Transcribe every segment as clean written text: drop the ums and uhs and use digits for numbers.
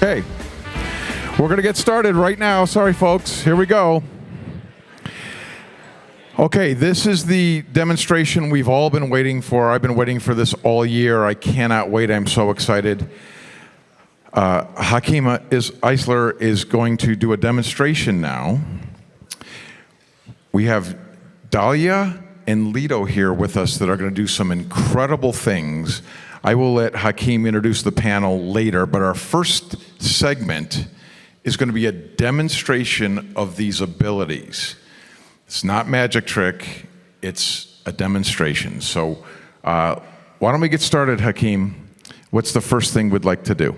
Okay, we're going to get started right now. Sorry, folks. Here we go. Okay, this is the demonstration we've all been waiting for. I've been waiting for this all year. I cannot wait. I'm so excited. Hakim Isler is going to do a demonstration now. We have Dalia and Lidu here with us that are going to do some incredible things. I will let Hakim introduce the panel later, but our first segment is going to be a demonstration of these abilities. It's not magic trick, it's a demonstration. So why don't we get started, Hakim? What's the first thing we'd like to do?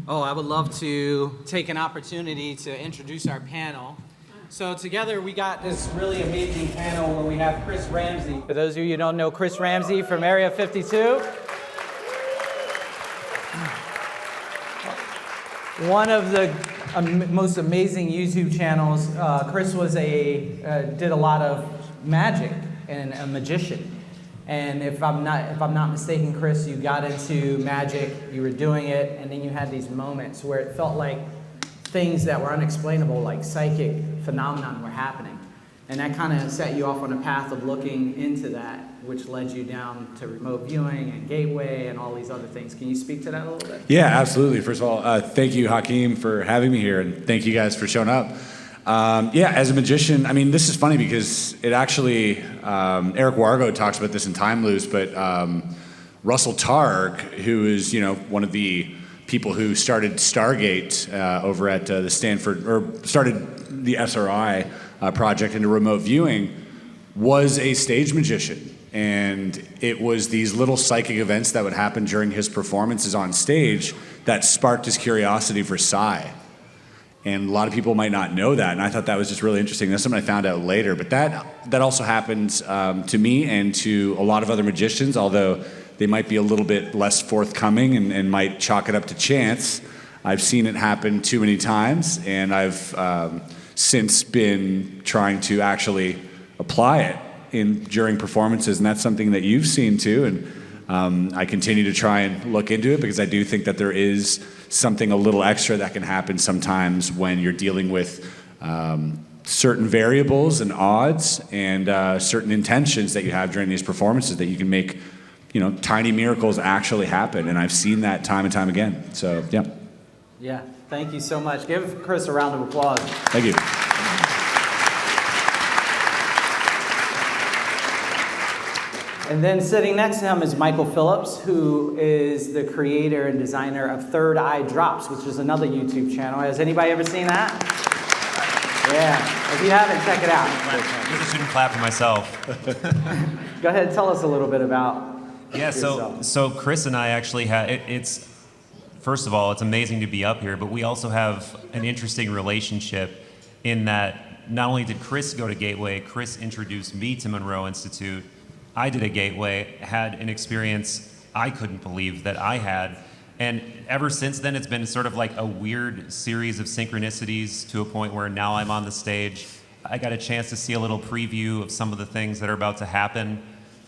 Oh, I would love to take an opportunity to introduce our panel. So together we got this really amazing panel where we have Chris Ramsey. For those of you who don't know Chris Ramsey from Area 52, one of the most amazing YouTube channels. Chris was did a lot of magic and a magician. And if I'm not mistaken, Chris, you got into magic, you were doing it, and then you had these moments where it felt like things that were unexplainable, like psychic phenomenon, were happening. And that kind of set you off on a path of looking into that, which led you down to remote viewing and gateway and all these other things. Can you speak to that a little bit? Yeah, absolutely. First of all, thank you, Hakim, for having me here, and thank you guys for showing up. Yeah, as a magician, I mean, this is funny because it actually, Eric Wargo talks about this in Time Loops, but Russell Targ, who is, one of the people who started Stargate over at the Stanford, or started the SRI project into remote viewing, was a stage magician. And it was these little psychic events that would happen during his performances on stage that sparked his curiosity for psi. And a lot of people might not know that, and I thought that was just really interesting. That's something I found out later. But that also happened to me and to a lot of other magicians, although they might be a little bit less forthcoming and might chalk it up to chance. I've seen it happen too many times, and I've since been trying to actually apply it during performances, and that's something that you've seen too. And I continue to try and look into it because I do think that there is something a little extra that can happen sometimes when you're dealing with certain variables and odds and certain intentions that you have during these performances that you can make, tiny miracles actually happen. And I've seen that time and time again. So, yeah. Yeah, thank you so much. Give Chris a round of applause. Thank you. And then sitting next to him is Michael Phillips, who is the creator and designer of Third Eye Drops, which is another YouTube channel. Has anybody ever seen that? Yeah. If you haven't, check it out. I just shouldn't clap for myself. Go ahead and tell us a little bit about yourself. So Chris and I actually it's first of all, it's amazing to be up here, but we also have an interesting relationship in that not only did Chris go to Gateway, Chris introduced me to Monroe Institute. I did a Gateway, had an experience I couldn't believe that I had. And ever since then, it's been sort of like a weird series of synchronicities to a point where now I'm on the stage. I got a chance to see a little preview of some of the things that are about to happen.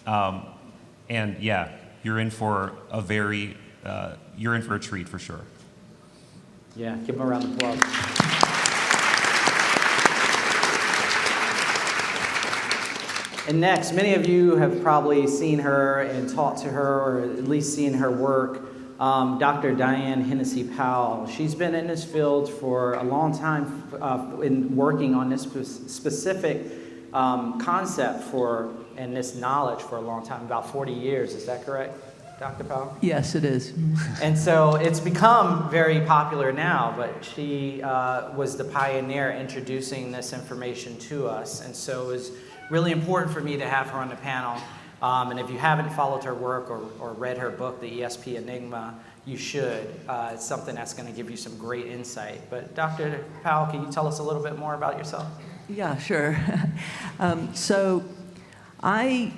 And yeah, you're in for a treat for sure. Yeah, give him a round of applause. And next, many of you have probably seen her and talked to her, or at least seen her work, Dr. Diane Hennessy Powell. She's been in this field for a long time, in working on this specific concept and this knowledge for a long time, about 40 years. Is that correct, Dr. Powell? Yes, it is. And so it's become very popular now, but she was the pioneer introducing this information to us. And so it was really important for me to have her on the panel. And if you haven't followed her work or read her book, The ESP Enigma, you should. It's something that's going to give you some great insight. But Dr. Powell, can you tell us a little bit more about yourself? Yeah, sure. So I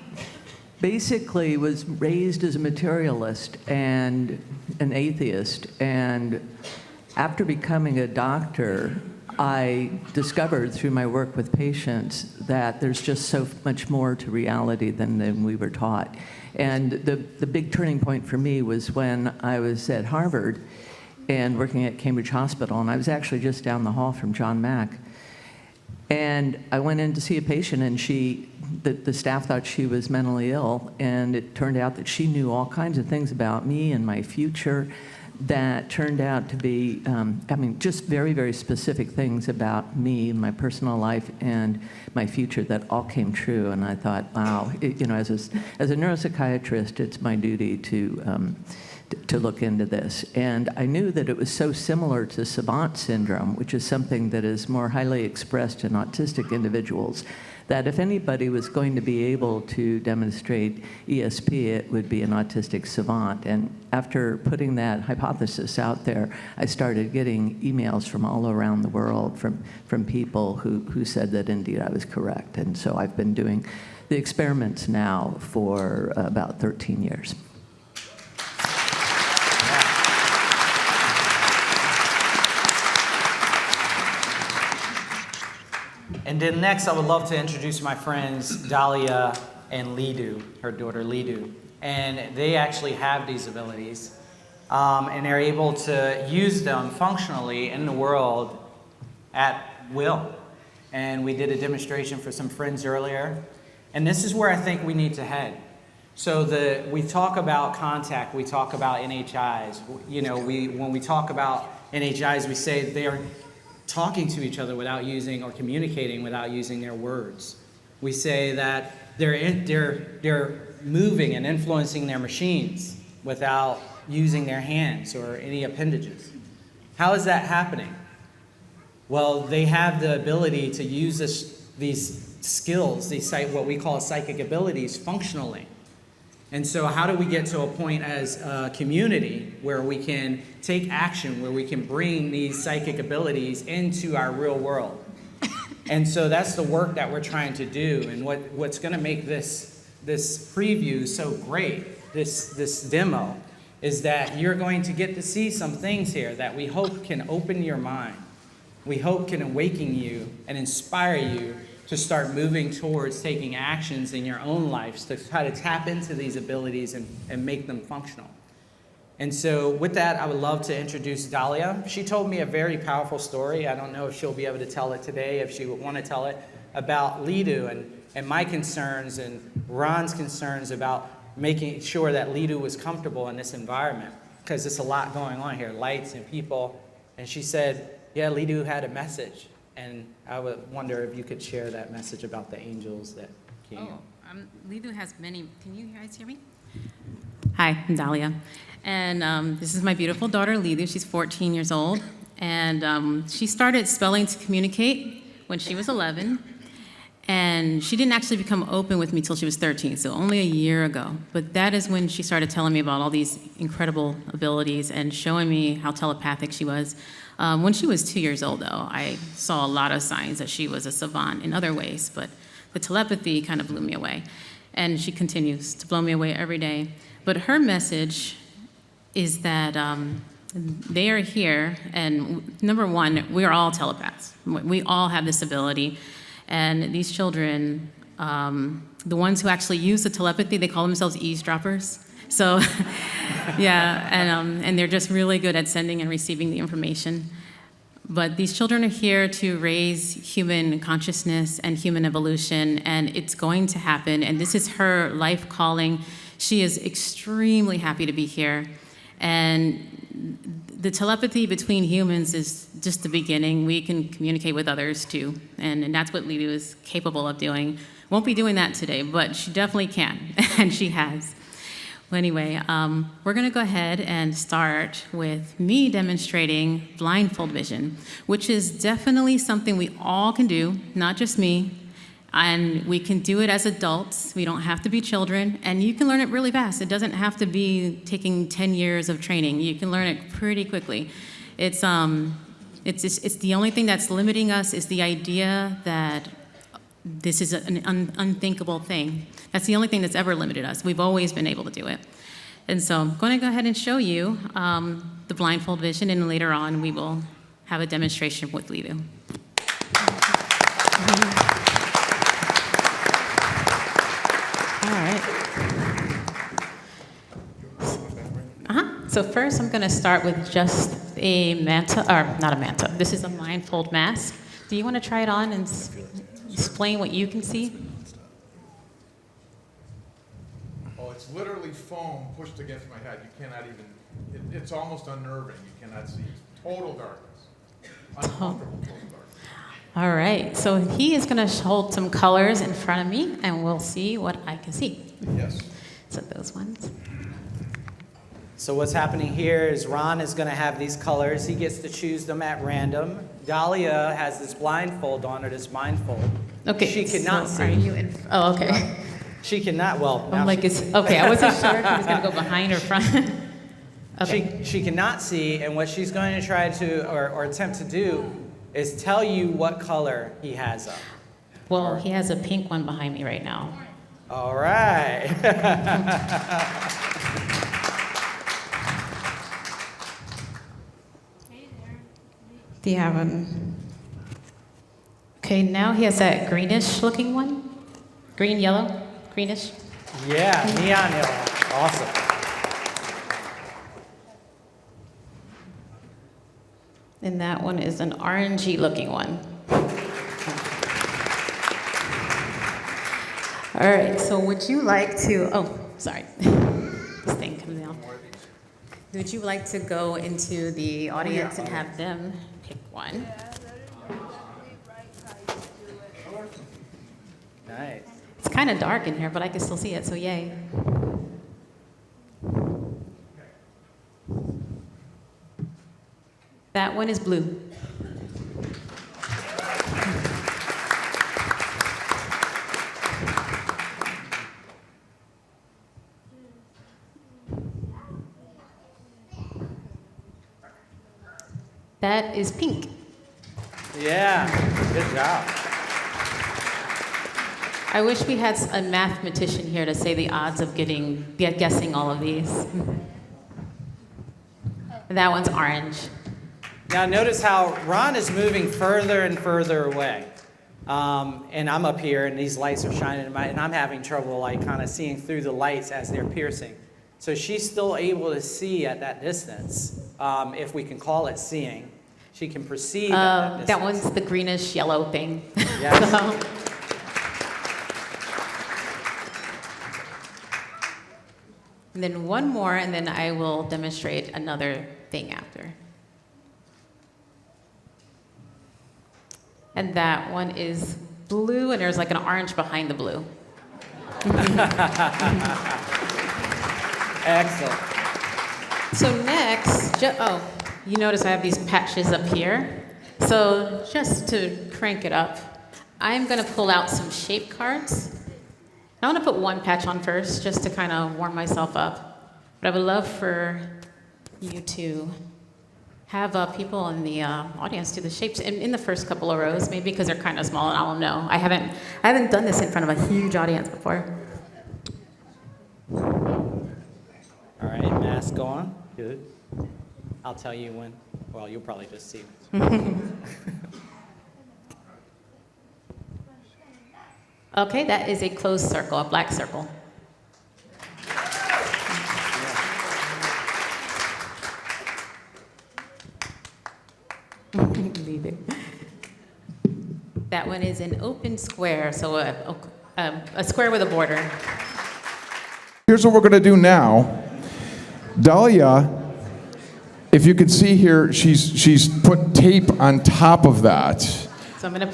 basically was raised as a materialist and an atheist. And after becoming a doctor, I discovered through my work with patients that there's just so much more to reality than we were taught. And the big turning point for me was when I was at Harvard, and working at Cambridge Hospital, and I was actually just down the hall from John Mack. And I went in to see a patient, and the staff thought she was mentally ill, and it turned out that she knew all kinds of things about me and my future that turned out to be, just very, very specific things about me, my personal life, and my future that all came true. And I thought, wow, as a neuropsychiatrist, it's my duty to look into this. And I knew that it was so similar to savant syndrome, which is something that is more highly expressed in autistic individuals, that if anybody was going to be able to demonstrate ESP, it would be an autistic savant. And after putting that hypothesis out there, I started getting emails from all around the world from people who said that indeed I was correct. And so I've been doing the experiments now for about 13 years. And then next, I would love to introduce my friends Dalia and Lidu, her daughter Lidu. And they actually have these abilities, and they're able to use them functionally in the world at will. And we did a demonstration for some friends earlier. And this is where I think we need to head. So we talk about contact, we talk about NHIs. When we talk about NHIs, we say they are talking to each other without using, or communicating without using their words. We say that they're moving and influencing their machines without using their hands or any appendages. How is that happening? Well, they have the ability to use these skills, what we call psychic abilities, functionally. And so how do we get to a point as a community where we can take action, where we can bring these psychic abilities into our real world? And so that's the work that we're trying to do. And what's going to make this preview so great, this demo, is that you're going to get to see some things here that we hope can open your mind. We hope can awaken you and inspire you to start moving towards taking actions in your own lives to try to tap into these abilities and make them functional. And so with that, I would love to introduce Dalia. She told me a very powerful story. I don't know if she'll be able to tell it today, if she would want to tell it, about Lidu and my concerns and Ron's concerns about making sure that Lidu was comfortable in this environment, because there's a lot going on here, lights and people. And she said, yeah, Lidu had a message. And I would wonder if you could share that message about the angels that came. Lidu has many. Can you guys hear me? Hi, I'm Dalia. And this is my beautiful daughter, Lidu. She's 14 years old. And she started spelling to communicate when she was 11. And she didn't actually become open with me till she was 13, so only a year ago. But that is when she started telling me about all these incredible abilities and showing me how telepathic she was. When she was 2 years old, though, I saw a lot of signs that she was a savant in other ways, but the telepathy kind of blew me away. And she continues to blow me away every day. But her message is that they are here, and number one, we are all telepaths. We all have this ability. And these children, the ones who actually use the telepathy, they call themselves eavesdroppers. So, yeah, and they're just really good at sending and receiving the information. But these children are here to raise human consciousness and human evolution, and it's going to happen. And this is her life calling. She is extremely happy to be here. And the telepathy between humans is just the beginning. We can communicate with others too, and that's what Lidu is capable of doing. Won't be doing that today, but she definitely can, and she has. Well, anyway, we're going to go ahead and start with me demonstrating blindfold vision, which is definitely something we all can do, not just me. And we can do it as adults. We don't have to be children. And you can learn it really fast. It doesn't have to be taking 10 years of training. You can learn it pretty quickly. It's the only thing that's limiting us is the idea that this is an unthinkable thing. That's the only thing that's ever limited us. We've always been able to do it. And so I'm going to go ahead and show you the blindfold vision, and later on we will have a demonstration with Lidu. All right. So first I'm going to start with just a manta, or not a manta, this is a blindfold mask. Do you want to try it on and explain what you can see? Oh, it's literally foam pushed against my head. You cannot even, it's almost unnerving. You cannot see. It's total darkness. Uncomfortable total darkness. All right, so he is going to hold some colors in front of me, and we'll see what I can see. Yes. So those ones. So what's happening here is Ron is going to have these colors. He gets to choose them at random. Dahlia has this blindfold on, or this mindfold. Okay. She cannot so see. Are you in? Oh, okay. She cannot, well. now I'm like, she- it's okay. I wasn't sure if he was going to go behind or front. Okay. She cannot see, and what she's going to try to, or attempt to do, is tell you what color he has up. Well, he has a pink one behind me right now. All right. Do you have him? Okay, now he has that greenish looking one. Green, yellow, greenish. Yeah, neon yellow. Awesome. And that one is an orangey looking one. All right, so would you like to, oh, sorry. This thing comes down. Would you like to go into the audience and have them pick one? Nice. It's kind of dark in here, but I can still see it, so yay. That one is blue. That is pink. Yeah, good job. I wish we had a mathematician here to say the odds of guessing all of these. That one's orange. Now notice how Ron is moving further and further away. And I'm up here, and these lights are shining, and I'm having trouble like kind of seeing through the lights as they're piercing. So she's still able to see at that distance, if we can call it seeing. She can perceive at that distance. That one's the greenish yellow thing. Yes. So- and then one more, and then I will demonstrate another thing after. And that one is blue, and there's like an orange behind the blue. Excellent. So next, you notice I have these patches up here. So just to crank it up, I'm gonna pull out some shape cards. I wanna put one patch on first, just to kind of warm myself up. But I would love for you to have people in the audience do the shapes in the first couple of rows, maybe because they're kind of small and I don't know. I haven't done this in front of a huge audience before. All right, mask on. Good. I'll tell you when. Well, you'll probably just see. Okay, that is a closed circle, a black circle. That one is an open square, so a square with a border. Here's what we're going to do now. Dalia, if you can see here, she's put tape on top of that. So I'm gonna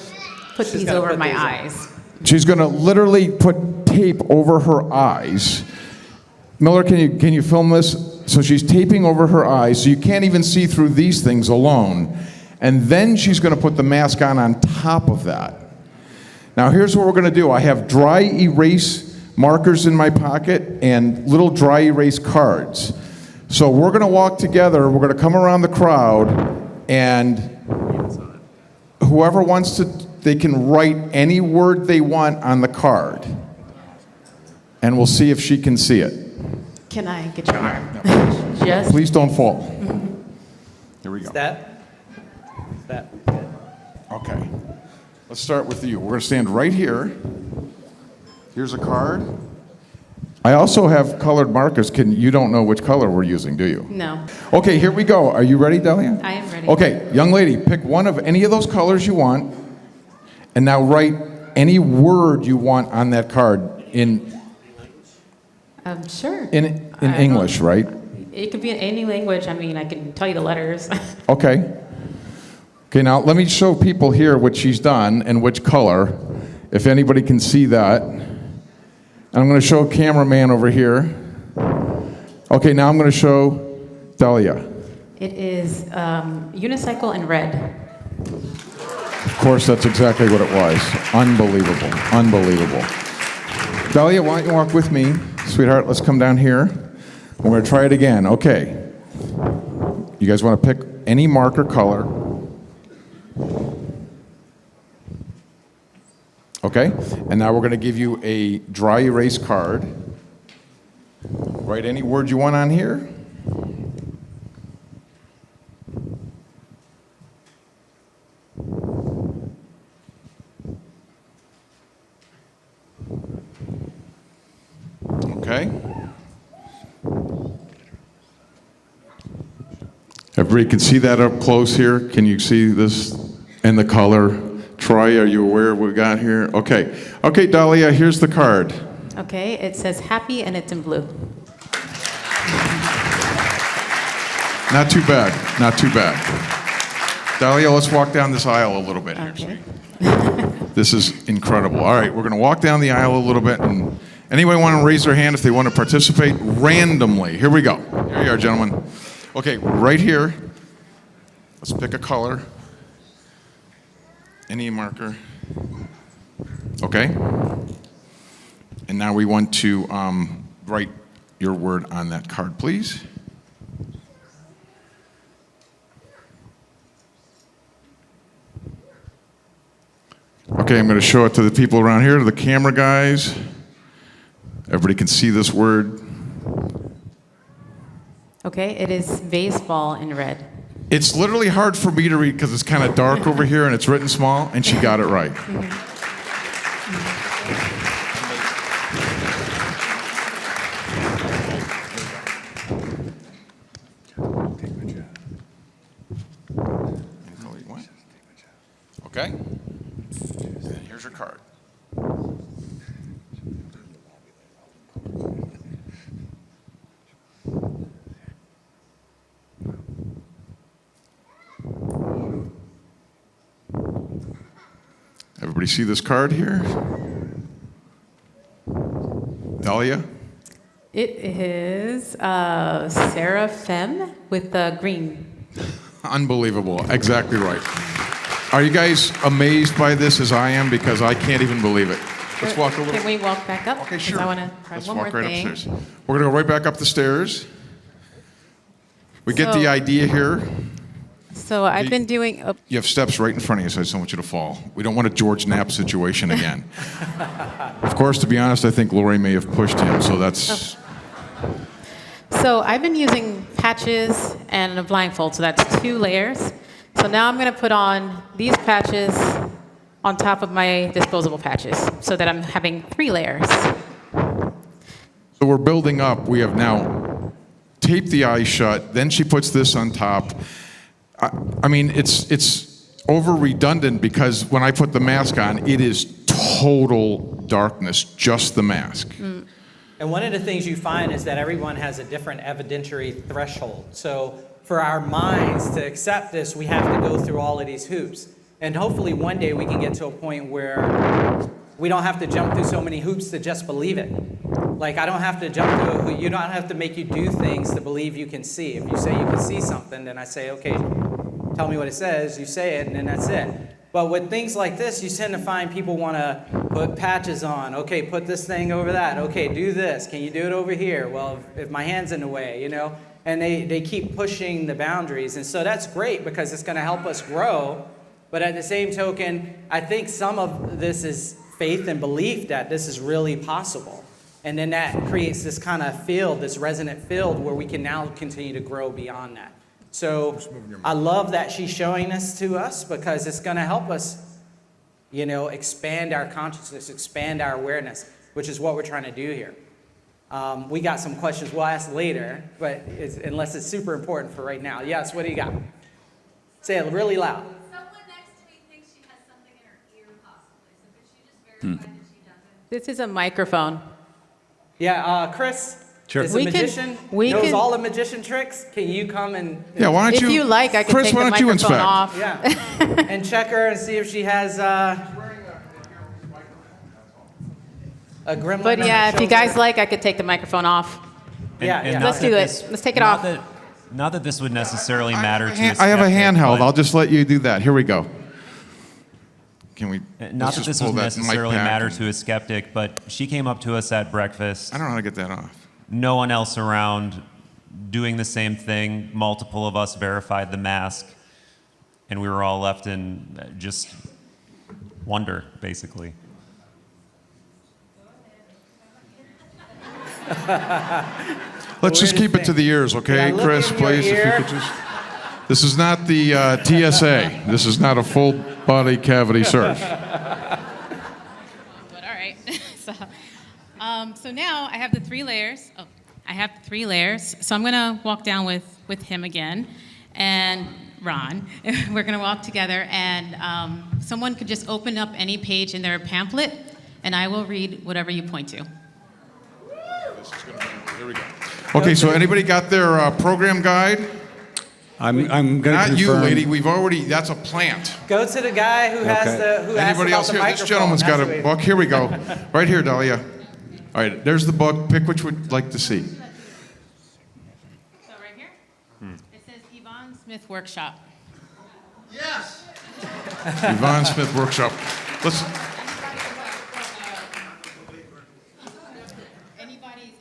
put She's these gonna over put my these on. eyes. She's going to literally put tape over her eyes. Miller, can you film this? So she's taping over her eyes, so you can't even see through these things alone. And then she's going to put the mask on top of that. Now here's what we're going to do. I have dry erase markers in my pocket and little dry erase cards. So we're going to walk together, we're going to come around the crowd, and whoever wants to, they can write any word they want on the card. And we'll see if she can see it. Can I get your arm? Just Please don't fall. Here we go. That. Good. Okay. Let's start with you. We're going to stand right here. Here's a card. I also have colored markers. You don't know which color we're using, do you? No, Okay, here we go. Are you ready, Dalia? I am ready. Okay, young lady, pick one of any of those colors you want, and now write any word you want on that card in Sure. English, right? It could be in any language. I mean, I can tell you the letters. Okay. Okay, now let me show people here what she's done and which color, if anybody can see that. And I'm going to show a cameraman over here. Okay, now I'm going to show Dalia. It is unicycle in red. Of course, that's exactly what it was. Unbelievable. Unbelievable. Dalia, why don't you walk with me? Sweetheart, let's come down here. We're going to try it again. Okay. You guys want to pick any marker color. Okay? And now we're going to give you a dry erase card. Write any word you want on here. Okay? Everybody can see that up close here? Can you see this and the color? Troy, are you aware of what we got here? Okay. Okay, Dalia, here's the card. Okay, it says happy and it's in blue. Not too bad. Not too bad. Dalia, let's walk down this aisle a little bit here. Okay. This is incredible. All right, we're going to walk down the aisle a little bit, and anybody want to raise their hand if they want to participate randomly? Here we go. Here you are, gentlemen. Okay, right here. Let's pick a color. Any marker. Okay. And now we want to write your word on that card, please. Okay, I'm going to show it to the people around here, to the camera guys. Everybody can see this word. Okay, it is baseball in red. It's literally hard for me to read because it's kind of dark over here and it's written small, and she got it right. Okay? And here's your card. Everybody see this card here? Dalia? It is Seraphim with the green. Unbelievable. Exactly right. Are you guys amazed by this as I am? Because I can't even believe it. Let's walk a little. Can we walk back up? Okay, 'Cause sure. I want to try Let's one walk more right thing. upstairs. We're going to go right back up the stairs. We get the So- idea here. So I've been doing. Oh, You have steps right in front of you, so I just don't want you to fall. We don't want a George Knapp situation again. Of course, to be honest, I think Lori may have pushed him, so that's... So I've been using patches and a blindfold, so that's 2 layers. So now I'm going to put on these patches on top of my disposable patches so that I'm having 3 layers. So we're building up. We have now taped the eyes shut. Then she puts this on top. I mean, it's over redundant because when I put the mask on, it is total darkness, just the mask. And one of the things you find is that everyone has a different evidentiary threshold. So for our minds to accept this, we have to go through all of these hoops. And hopefully one day we can get to a point where we don't have to jump through so many hoops to just believe it. Like, I don't have to jump through a hoop. You don't have to make you do things to believe you can see. If you say you can see something, then I say, okay, tell me what it says, you say it, and then that's it. But with things like this, you tend to find people want to put patches on. Okay, put this thing over that. Okay, do this. Can you do it over here? Well, if my hand's in the way, you know? And they keep pushing the boundaries. And so that's great because it's going to help us grow. But at the same token, I think some of this is faith and belief that this is really possible. And then that creates this kind of field, this resonant field, where we can now continue to grow beyond that. So I love that she's showing this to us because it's going to help us, you know, expand our consciousness, expand our awareness, which is what we're trying to do here. We got some questions we'll ask later, but unless it's super important for right now. Yes, what do you got? Say it really loud. Someone next to me thinks she has something in her ear, possibly. So could you just verify that she doesn't? This is a microphone. Yeah, Chris Sure. is a We can- magician, we knows can- all the magician tricks. Can you come and Yeah, why don't If you like, I can Chris, take why the don't you microphone inspect? off. yeah, and check her and see if she has a gremlin. But on yeah, her if you shoulder. guys like, I could take the microphone off. Yeah, yeah. not Let's that do it. this- Let's take it not off. That, not that this would necessarily matter to I have a skeptic, handheld. but- I'll just let you do that. Here we go. Can we? Not let's that just this pull would that mic necessarily back matter and- to a skeptic, but she came up to us at breakfast. I don't know how to get that off. No one else around doing the same thing. Multiple of us verified the mask, and we were all left in just wonder, basically. Let's just keep it to the ears, okay, Yeah, look Chris, in your please? If you ear. could just. This is not the TSA. This is not a full body cavity search. But all right. So now I have the 3 layers. Oh, I have 3 layers. So I'm going to walk down with him again, and Ron. We're going to walk together, and someone could just open up any page in their pamphlet, and I will read whatever you point to. Here we go. Okay, so anybody got their program guide? I'm going to Not confirm. you, lady. We've already. That's a plant. Go to the guy who has Okay. the who asked Anybody about else the here? microphone. This gentleman's got That's a who book. Here we go. Right here, Dalia. All right, there's the book. Pick which would like to see. So right here, it says Yvonne Smith Workshop. Yvonne Smith Workshop. Let's. Anybody's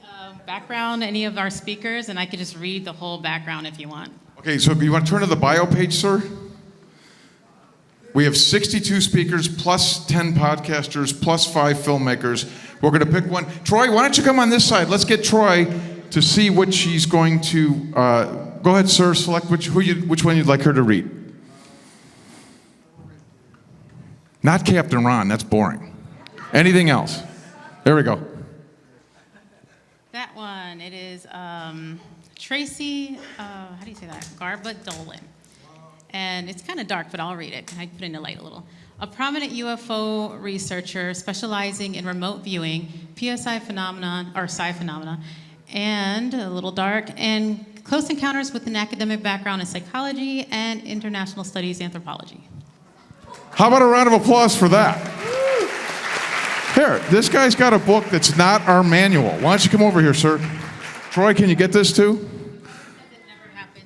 background, any of our speakers, and I could just read the whole background if you want. Okay, so you want to turn to the bio page, sir? We have 62 speakers, plus 10 podcasters, plus 5 filmmakers. We're going to pick one. Troy, why don't you come on this side? Let's get Troy to see what she's going to. Go ahead, sir. Select which one you'd like her to read. Not Captain Ron. That's boring. Anything else? There we go. That one, it is Tracy, how do you say that? Garba Dolan. And it's kind of dark, but I'll read it. I put in the light a little. A prominent UFO researcher specializing in remote viewing, PSI phenomenon, or psi phenomena, and a little dark, and close encounters with an academic background in psychology and international studies anthropology. How about a round of applause for that? Here, this guy's got a book that's not our manual. Why don't you come over here, sir? Troy, can you get this too? It never happened.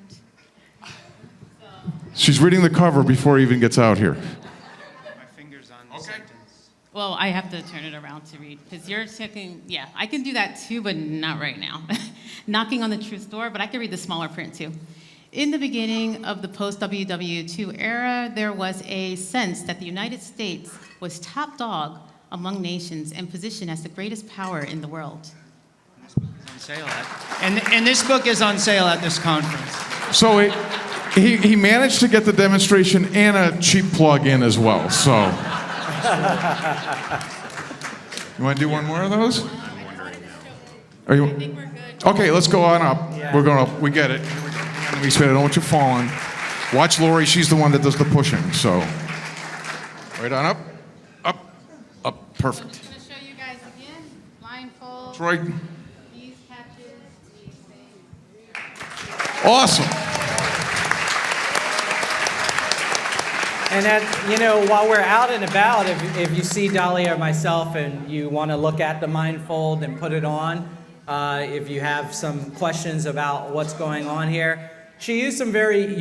She's reading the cover before he even gets out here. My finger's on the sentence. Well, I have to turn it around to read, because you're checking, yeah, I can do that too, but not right now. Knocking on the truth door, but I can read the smaller print too. In the beginning of the post-WW2 era, there was a sense that the United States was top dog among nations and positioned as the greatest power in the world. On sale and this book is on sale at this conference. So he managed to get the demonstration and a cheap plug in as well. So you want to do one more of those? Are you? I think we're good. Okay, let's go on up. Yeah. We're going up. We get it. We said, I don't want you falling. Watch Lori. She's the one that does the pushing. So right on up, up, up. Perfect. I'm going to show you guys again, blindfold, Troy, these catches, these things. awesome. And that, while we're out and about, if you see Dalia or myself and you want to look at the Mindfold and put it on, if you have some questions about what's going on here, she used some very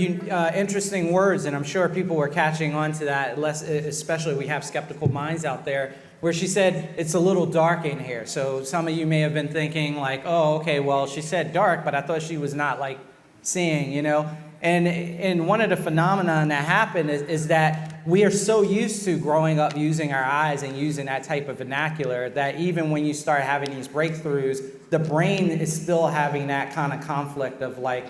interesting words, and I'm sure people were catching on to that, especially we have skeptical minds out there, where she said it's a little dark in here. So some of you may have been thinking like, oh, okay, well, she said dark, but I thought she was not like seeing, And one of the phenomena that happen is that we are so used to growing up using our eyes and using that type of vernacular that even when you start having these breakthroughs, the brain is still having that kind of conflict of like,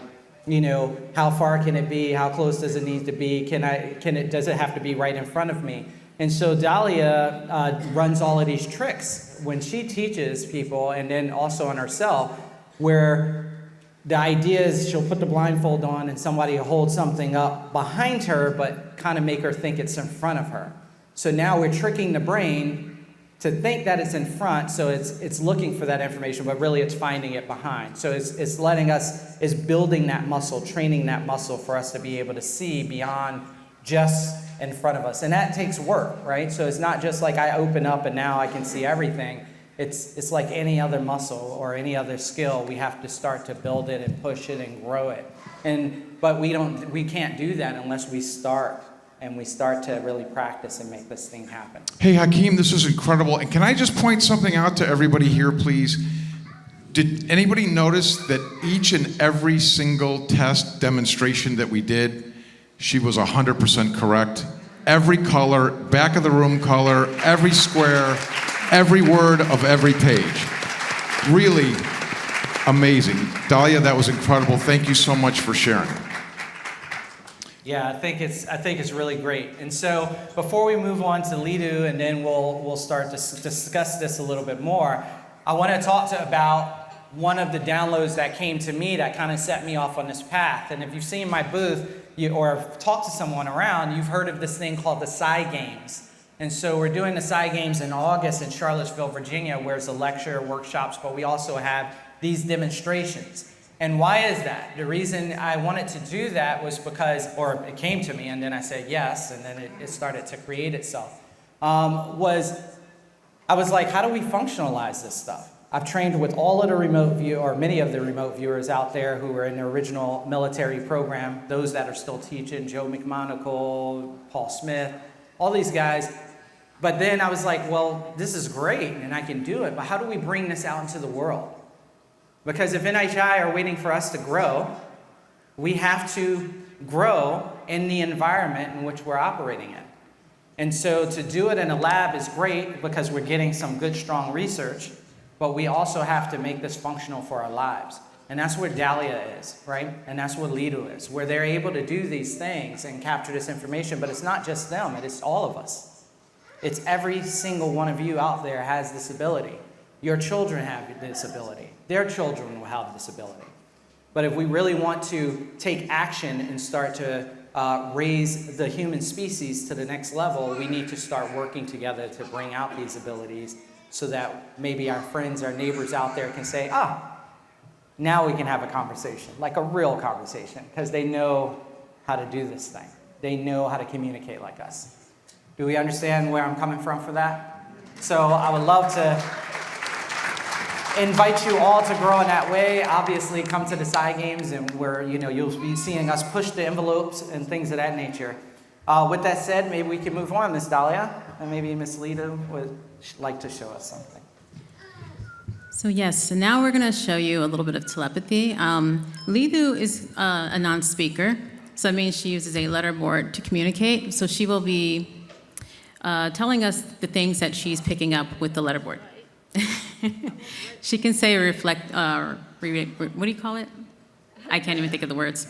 how far can it be? How close does it need to be? Does it have to be right in front of me? And so Dalia runs all of these tricks when she teaches people, and then also on herself, where the idea is she'll put the blindfold on and somebody will hold something up behind her, but kind of make her think it's in front of her. So now we're tricking the brain to think that it's in front, so it's looking for that information, but really it's finding it behind. So it's letting us, it's building that muscle, training that muscle for us to be able to see beyond just in front of us. And that takes work, right? So it's not just like I open up and now I can see everything. It's like any other muscle or any other skill. We have to start to build it and push it and grow it. But we can't do that unless we start to really practice and make this thing happen. Hey, Hakim, this is incredible. And can I just point something out to everybody here, please? Did anybody notice that each and every single test demonstration that we did, she was 100% correct? Every color, back of the room color, every square, every word of every page. Really amazing. Dalia, that was incredible. Thank you so much for sharing. Yeah, I think it's really great. And so before we move on to Lidu, and then we'll start to discuss this a little bit more, I want to talk about one of the downloads that came to me that kind of set me off on this path. And if you've seen my booth or talked to someone around, you've heard of this thing called the Psi Games. And so we're doing the Psi Games in August in Charlottesville, Virginia, where it's a lecture, workshops, but we also have these demonstrations. And why is that? The reason I wanted to do that was because, or it came to me and then I said yes, and then it started to create itself, I was like, how do we functionalize this stuff? I've trained with all of the remote view, or many of the remote viewers out there who were in the original military program, those that are still teaching, Joe McMonagle, Paul Smith, all these guys. But then I was like, well, this is great and I can do it, but how do we bring this out into the world? Because if NHI are waiting for us to grow, we have to grow in the environment in which we're operating in. And so to do it in a lab is great because we're getting some good, strong research, but we also have to make this functional for our lives. And that's where Dalia is, right? And that's what Lidu is, where they're able to do these things and capture this information, but it's not just them, it's all of us. It's every single one of you out there has this ability. Your children have this ability. Their children will have this ability. But if we really want to take action and start to raise the human species to the next level, we need to start working together to bring out these abilities so that maybe our friends, our neighbors out there can say, now we can have a conversation, like a real conversation, because they know how to do this thing. They know how to communicate like us. Do we understand where I'm coming from for that? So I would love to invite you all to grow in that way. Obviously, come to the Psi Games, and where you'll be seeing us push the envelopes and things of that nature. With that said, maybe we can move on, Miss Dalia, and maybe Miss Lidu would like to show us something. So yes, so now we're going to show you a little bit of telepathy. Lidu is a non-speaker, so that means she uses a letterboard to communicate. So she will be telling us the things that she's picking up with the letterboard. She can say reflect, what do you call it? I can't even think of the words.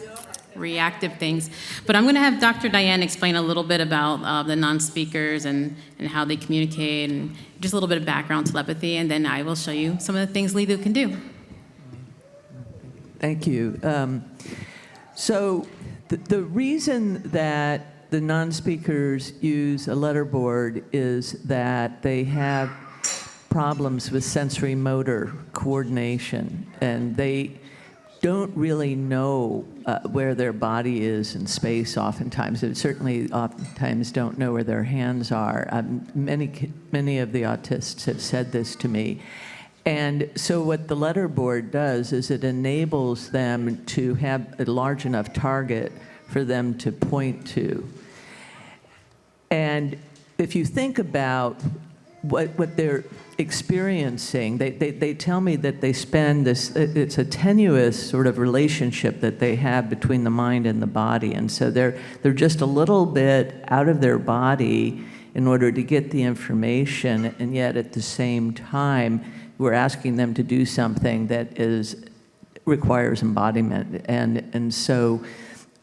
Reactive things. But I'm going to have Dr. Diane explain a little bit about the non-speakers and how they communicate, and just a little bit of background telepathy, and then I will show you some of the things Lidu can do. Thank you. So the reason that the non-speakers use a letterboard is that they have problems with sensory motor coordination, and they don't really know where their body is in space oftentimes. They certainly oftentimes don't know where their hands are. Many of the autists have said this to me. And so what the letterboard does is it enables them to have a large enough target for them to point to. And if you think about what they're experiencing, they tell me that they spend this, it's a tenuous sort of relationship that they have between the mind and the body. And so they're just a little bit out of their body in order to get the information, and yet at the same time, we're asking them to do something that requires embodiment. And so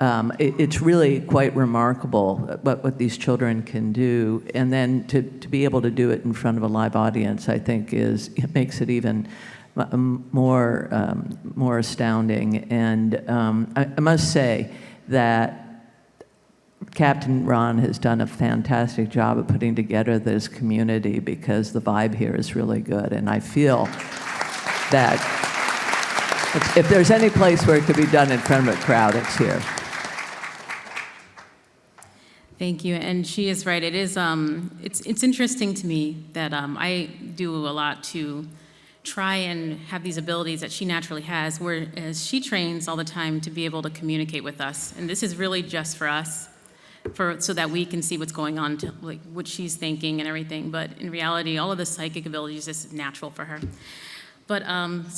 It's really quite remarkable what these children can do. And then to be able to do it in front of a live audience, I think it makes it even more astounding. And I must say that Captain Ron has done a fantastic job of putting together this community, because the vibe here is really good. And I feel that if there's any place where it could be done in front of a crowd, it's here. Thank you, and she is right. It is. It's interesting to me that I do a lot to try and have these abilities that she naturally has, whereas she trains all the time to be able to communicate with us. And this is really just for us, so that we can see what's going on, like what she's thinking and everything. But in reality, all of the psychic abilities is just natural for her. But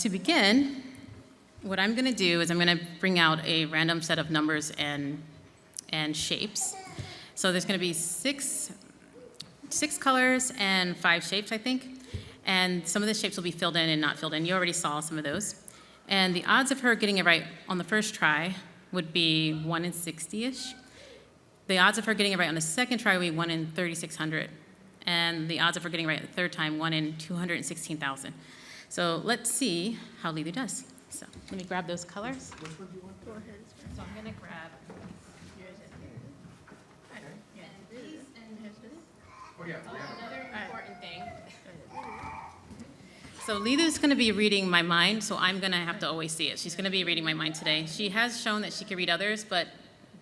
to begin, what I'm going to do is I'm going to bring out a random set of numbers and shapes. So there's going to be six colors and 5 shapes, I think. And some of the shapes will be filled in and not filled in. You already saw some of those. And the odds of her getting it right on the first try would be 1 in 60-ish. The odds of her getting it right on the second try would be 1 in 3,600. And the odds of her getting it right the third time, 1 in 216,000. So let's see how Lidu does. So let me grab those colors. Which one do you want? Go ahead. So I'm going to grab... Another important thing. So Lidu's going to be reading my mind, so I'm going to have to always see it. She's going to be reading my mind today. She has shown that she can read others, but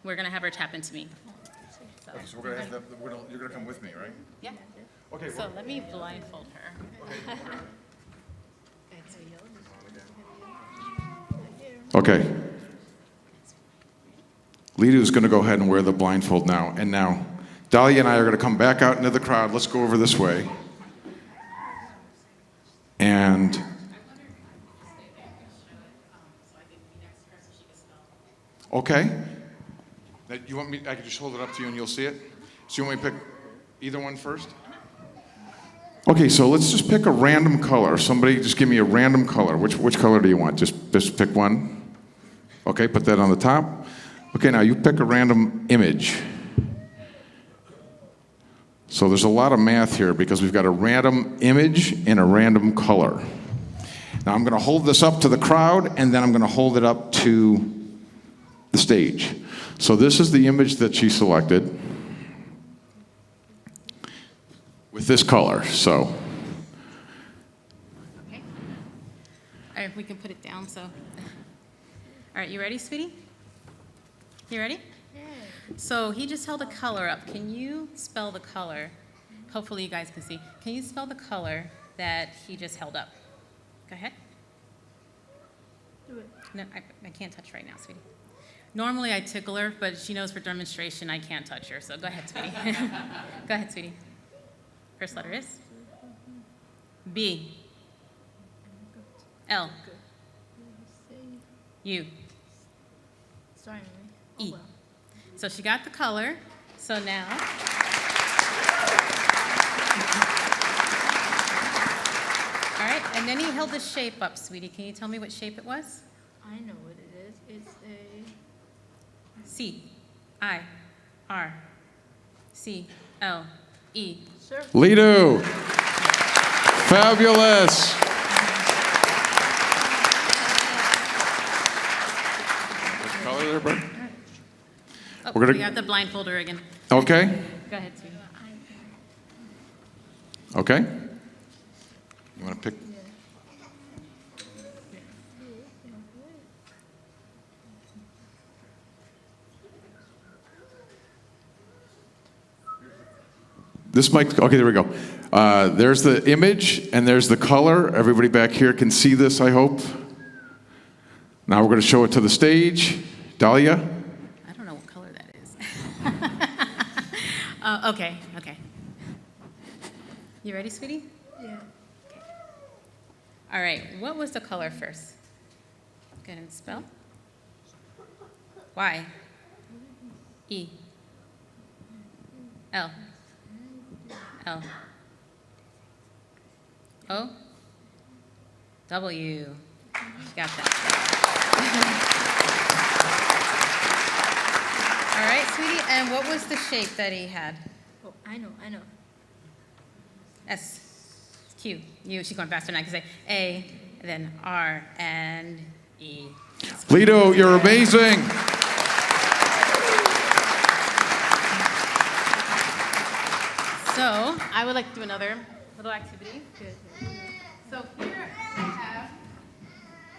we're going to have her tap into me. So, Okay, so we're gonna have that, you're gonna come with me, right? yeah. Okay. So let me blindfold her. Okay. Lidu's gonna go ahead and wear the blindfold now. And now, Dalia and I are gonna come back out into the crowd. Let's go over this way. And okay. You want me? I can just hold it up to you and you'll see it. So you want me to pick either one first? Okay, so let's just pick a random color. Somebody just give me a random color. Which color do you want? Just pick one. Okay, put that on the top. Okay, now you pick a random image. So there's a lot of math here because we've got a random image and a random color. Now I'm going to hold this up to the crowd, and then I'm going to hold it up to the stage. So this is the image that she selected with this color. So. Okay. All right, we can put it down. So. All right, you ready, sweetie? You ready? Yeah. So he just held a color up. Can you spell the color? Hopefully you guys can see. Can you spell the color that he just held up? Go ahead. Do it. No, I can't touch right now, sweetie. Normally I tickle her, but she knows for demonstration I can't touch her. So go ahead, sweetie. Go ahead, sweetie. First letter is B. L. U. Sorry, E. So she got the color. So now. All right, and then he held the shape up, sweetie. Can you tell me what shape it was? I know what it is. It's a C. I. R. C. L. E. circle. Lidu. Fabulous. Which color there, bud? Oh, We're gonna- we got the blindfolder again. Okay. Go ahead, sweetie. Okay. You want to pick? This mic, okay, there we go. There's the image and there's the color. Everybody back here can see this, I hope. Now we're going to show it to the stage. Dalia? I don't know what color that is. Okay. You ready, sweetie? Yeah. Okay. All right, what was the color first? Go ahead and spell. Y. E. L. L. O. W. She got that. All right, sweetie, and what was the shape that he had? Oh, I know. S, Q, U, she's going faster than I can say. A, and then R, and E. Lidu, you're amazing. So, I would like to do another little activity. So here I have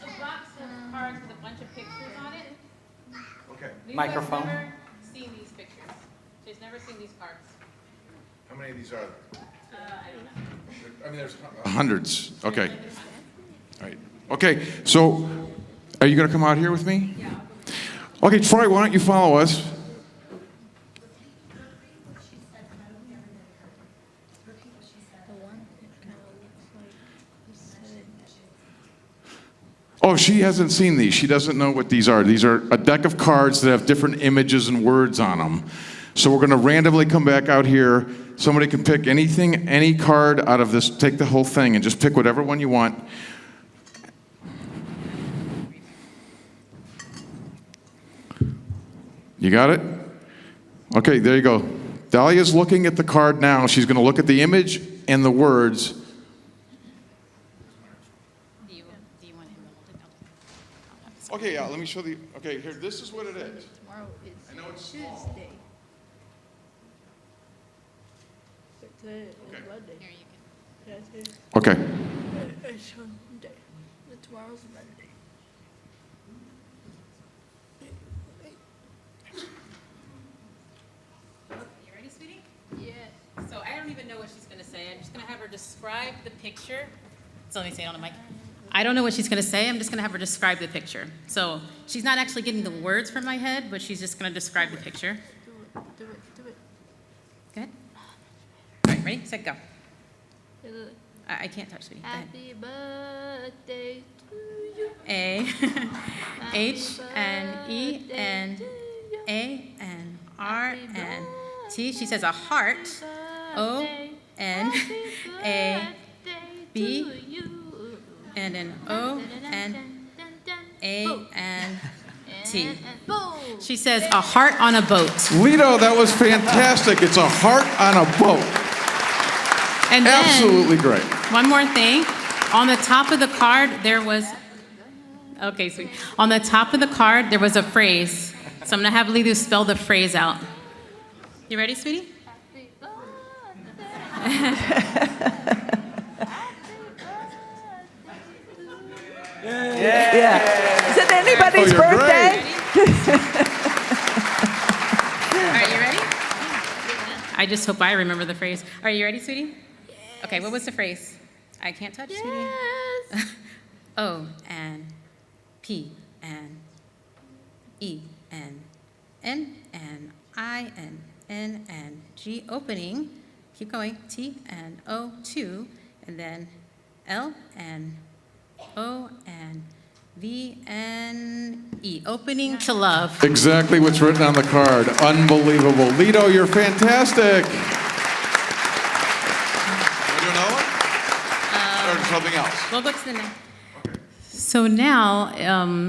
a box of cards with a bunch of pictures on it. Okay. Lidu Microphone. has never seen these pictures. She's never seen these cards. How many of these are I don't know. there? I mean, there's hundreds. Okay. All right. Okay, so are you going to come out here with me? Yeah. Okay, Troy, why don't you follow us? Oh, she hasn't seen these. She doesn't know what these are. These are a deck of cards that have different images and words on them. So we're going to randomly come back out here. Somebody can pick anything, any card out of this. Take the whole thing and just pick whatever one you want. You got it? Okay, there you go. Dalia's looking at the card now. She's going to look at the image and the words. Do you want him to hold it? Okay, yeah, let me show the. Okay, here, this is what it is. Tomorrow is I know it's small. Tuesday. Today is Monday. Here, you can. Okay. It's Sunday. Tomorrow's Monday. You ready, sweetie? Yes. So I don't even know what she's going to say. I'm just going to have her describe the picture. So let me say it on the mic. I don't know what she's going to say. I'm just going to have her describe the picture. So she's not actually getting the words from my head, but she's just going to describe the picture. Do it. Go ahead. All right, ready, set, go. I can't touch, sweetie. Go ahead. Happy birthday to you. A, H, and E, and A, and R, and T. She says a heart. O, N, A, B, and an O, N, A, and T. She says a heart on a boat. Lidu, that was fantastic. It's a heart on a boat. And then, Absolutely great. one more thing. On the top of the card, there was, okay, sweet. On the top of the card, there was a phrase. So I'm going to have Lidu spell the phrase out. You ready, sweetie? Yeah. Is it anybody's Oh, you're birthday? All right, you ready? I just hope I remember the phrase. Are you ready, sweetie? Okay, what was the phrase? I can't touch, sweetie. Yes. O, and P, and E, and N, and I, and N, and G, opening. Keep going. T, and O, 2, and then L, and O, and V, and E, opening to love. Exactly what's written on the card. Unbelievable. Lidu, you're fantastic. Want to do another one? Or something else? We'll go to the next. So now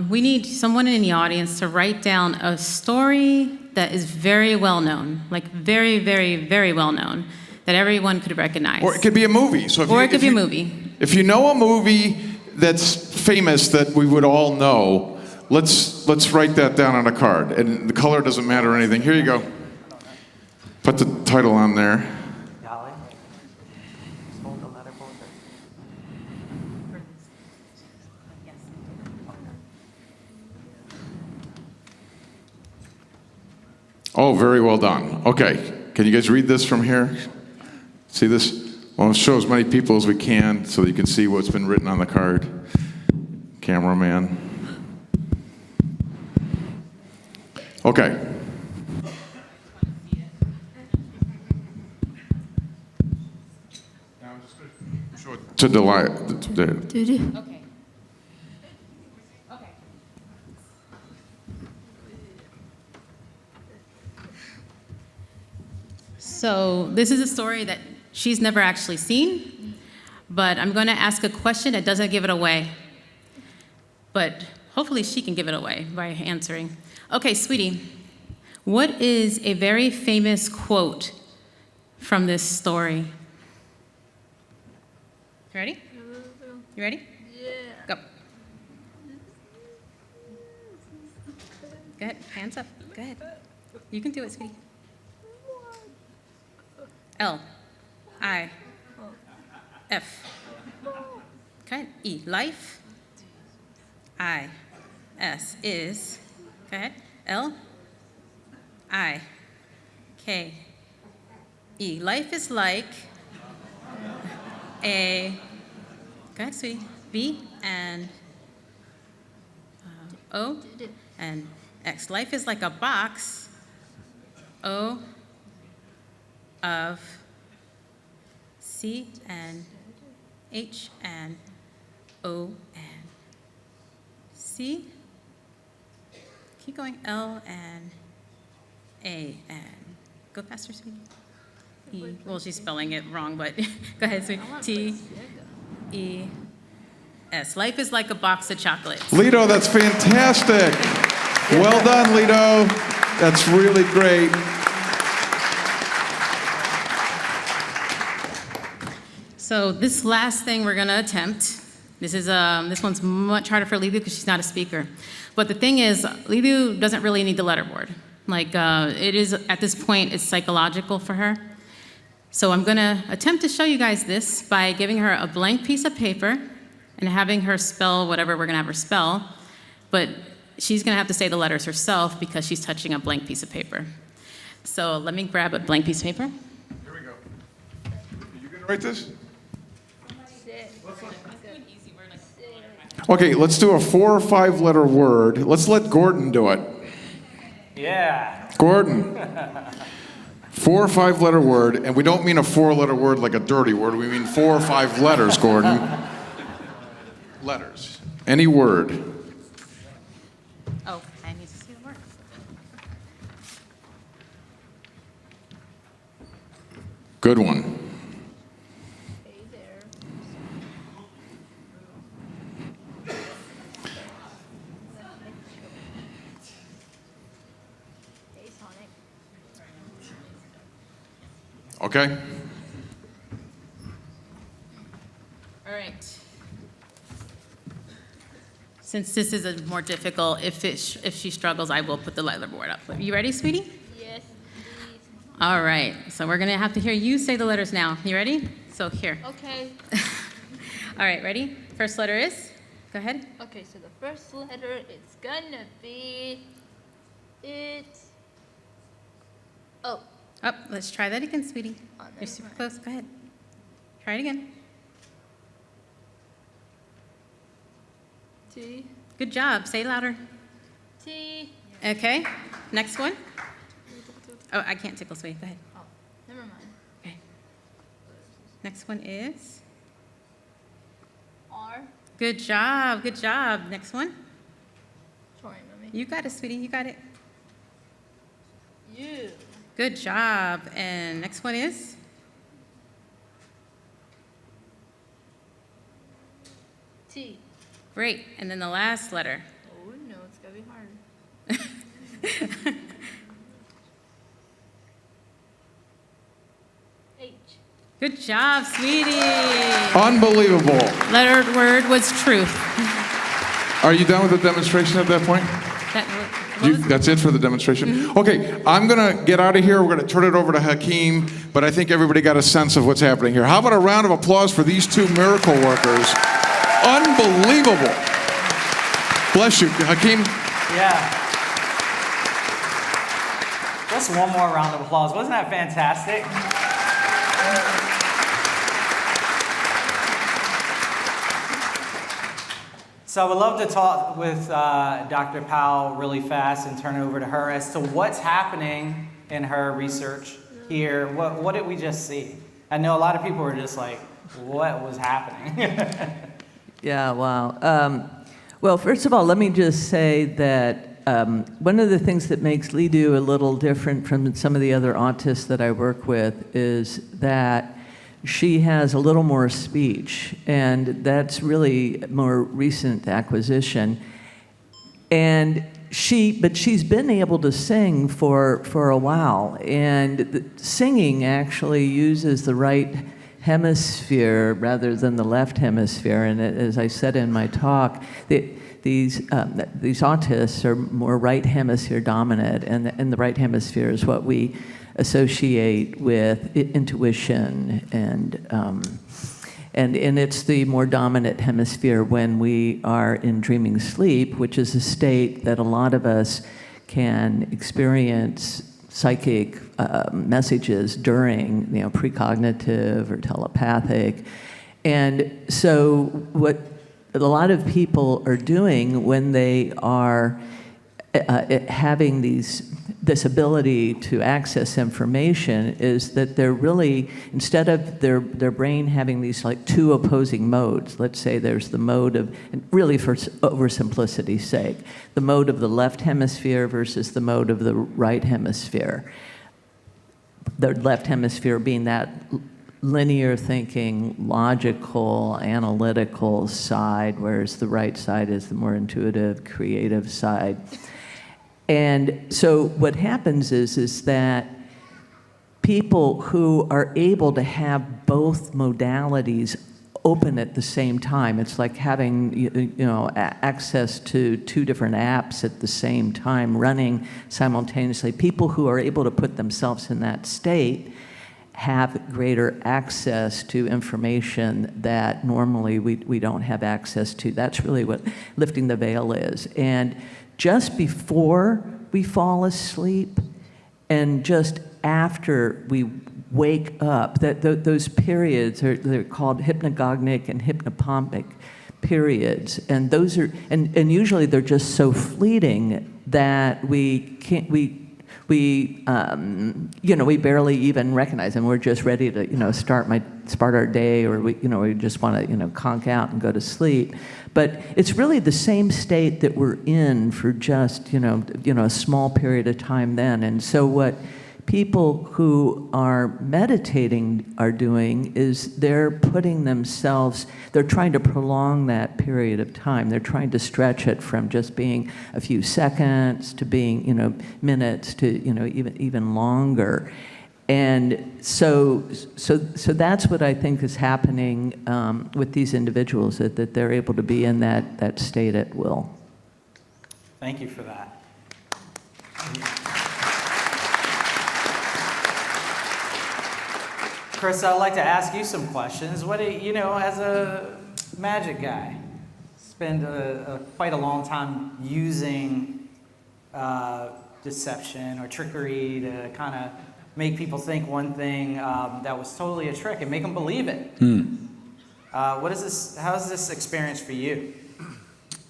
we need someone in the audience to write down a story that is very well known, like very, very, very well known, that everyone could recognize. Or it could be a movie. So if Or you, it could if be a you- movie. If you know a movie that's famous that we would all know, let's write that down on a card. And the color doesn't matter or anything. Here you go. Put the title on there. Dalia, just hold the letter board. Oh, very well done. Okay, can you guys read this from here? See this? Well, show as many people as we can so you can see what's been written on the card. Cameraman. Okay. Now I'm just going to show it to Dalia. Okay. Okay. So this is a story that she's never actually seen, but I'm going to ask a question that doesn't give it away. But hopefully she can give it away by answering. Okay, sweetie, What is a very famous quote from this story? You ready? You ready? Yeah. Go. Go ahead. Hands up. Go ahead. You can do it, sweetie. L. I. F. Okay. E. Life. I. S. Is. Go ahead. L. I. K. E. Life is like a. Go ahead, sweetie. B and O and X. Life is like a box. O of C and H and O and C. Keep going. L and A and go faster, sweetie. E. Well, she's spelling it wrong, but go ahead, sweetie. T E S. Life is like a box of chocolates. Lido, that's fantastic. Well done, Lido. That's really great. So this last thing we're gonna attempt, this one's much harder for Lidu because she's not a speaker. But the thing is, Lidu doesn't really need the letterboard. Like it is, at this point, it's psychological for her. So I'm gonna attempt to show you guys this by giving her a blank piece of paper and having her spell whatever we're gonna have her spell. But she's gonna have to say the letters herself because she's touching a blank piece of paper. So let me grab a blank piece of paper. Here we go. Are you gonna write this? Okay, let's do a 4 or 5 letter word. Let's let Gordon do it. Yeah. Gordon. 4 or 5 letter word, and we don't mean a 4-letter word like a dirty word. We mean 4 or 5 letters, Gordon. Letters. Any word. Oh, I need to see the word. Good one. Okay. All right. Since this is a more difficult, if she struggles, I will put the letterboard up. You ready, sweetie? Yes, please. All right. So we're gonna have to hear you say the letters now. You ready? So here. Okay. All right. Ready? First letter is. Go ahead. Okay, so the first letter is gonna be O. Oh, let's try that again, sweetie. Oh, never You're super mind. close. Go ahead. Try it again. T. Good job. Say it louder. T. Okay. Next one. Oh, I can't tickle, sweetie. Go ahead. Oh, never mind. Okay. Next one is. R. Good job. Good job. Next one. Sorry, mommy. You got it, sweetie. You got it. U. Good job. And next one is? T. Great. And then the last letter. Oh no, it's gonna be hard. H. Good job, sweetie. Unbelievable. Letter word was truth. Are you done with the demonstration at that point? That's it for the demonstration? Okay, I'm going to get out of here. We're going to turn it over to Hakim, but I think everybody got a sense of what's happening here. How about a round of applause for these 2 miracle workers? Unbelievable. Bless you. Hakim? Yeah. Just one more round of applause. Wasn't that fantastic? So I would love to talk with Dr. Powell really fast and turn it over to her as to what's happening in her research here. What did we just see? I know a lot of people were just like, what was happening? Yeah, wow. Well, first of all, let me just say that one of the things that makes Lidu a little different from some of the other autists that I work with is that she has a little more speech, and that's really a more recent acquisition. And she's been able to sing for a while, and singing actually uses the right hemisphere rather than the left hemisphere. And as I said in my talk, these autists are more right hemisphere dominant, and the right hemisphere is what we associate with intuition and it's the more dominant hemisphere when we are in dreaming sleep, which is a state that a lot of us can experience psychic messages during, precognitive or telepathic. And so what a lot of people are doing when they are having this ability to access information is that they're really, instead of their brain having these like two opposing modes, let's say there's the mode of, and really for oversimplicity's sake, the mode of the left hemisphere versus the mode of the right hemisphere. The left hemisphere being that linear thinking, logical, analytical side, whereas the right side is the more intuitive, creative side. And so what happens is that people who are able to have both modalities open at the same time, it's like having access to two different apps at the same time running simultaneously. People who are able to put themselves in that state have greater access to information that normally we don't have access to. That's really what lifting the veil is. And just before we fall asleep and just after we wake up, those periods they're called hypnagogic and hypnopompic periods, and those are and usually they're just so fleeting that we barely even recognize them. We're just ready to start our day, or we just want to conk out and go to sleep. But it's really the same state that we're in for just a small period of time then. And so what people who are meditating are doing is they're trying to prolong that period of time. They're trying to stretch it from just being a few seconds to being minutes to even longer. And so that's what I think is happening with these individuals, that they're able to be in that state at will. Thank you for that. Chris, I'd like to ask you some questions. What do as a magic guy, spend quite a long time using deception or trickery to kind of make people think one thing that was totally a trick and make them believe it. What is this? How is this experience for you?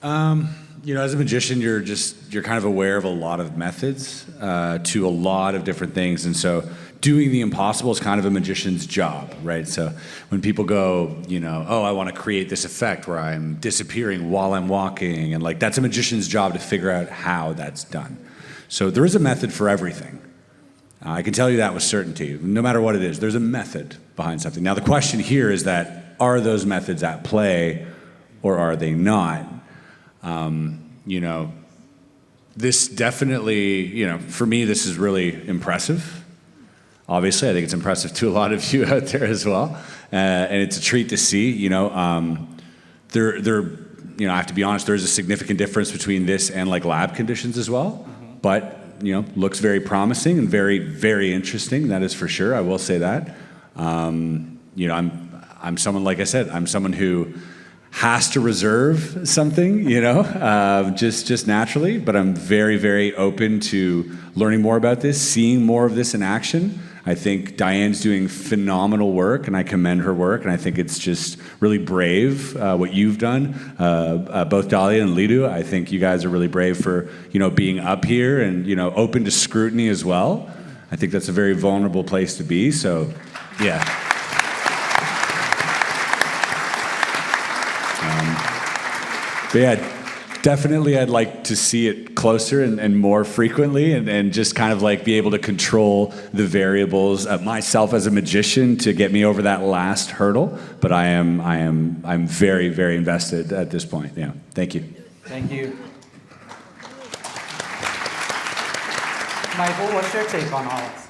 As a magician, you're kind of aware of a lot of methods to a lot of different things, and so doing the impossible is kind of a magician's job, right? So when people go, I want to create this effect where I'm disappearing while I'm walking, and that's a magician's job to figure out how that's done. So there is a method for everything. I can tell you that with certainty. No matter what it is, there's a method behind something. Now the question here is that, are those methods at play or are they not? This definitely, for me, this is really impressive. Obviously, I think it's impressive to a lot of you out there as well, and it's a treat to see. I have to be honest. There's a significant difference between this and lab conditions as well, but looks very promising and very, very interesting. That is for sure. I will say that. I'm someone, like I said, I'm someone who has to reserve something, just naturally, but I'm very, very open to learning more about this, seeing more of this in action. I think Diane's doing phenomenal work, and I commend her work, and I think it's just really brave what you've done. Both Dalia and Lidu, I think you guys are really brave for, being up here and, open to scrutiny as well. I think that's a very vulnerable place to be, so, yeah. But yeah, definitely I'd like to see it closer and more frequently and just kind of be able to control the variables myself as a magician to get me over that last hurdle. But I'm very, very invested at this point. Yeah. Thank you. Thank you. Michael, what's your take on all this?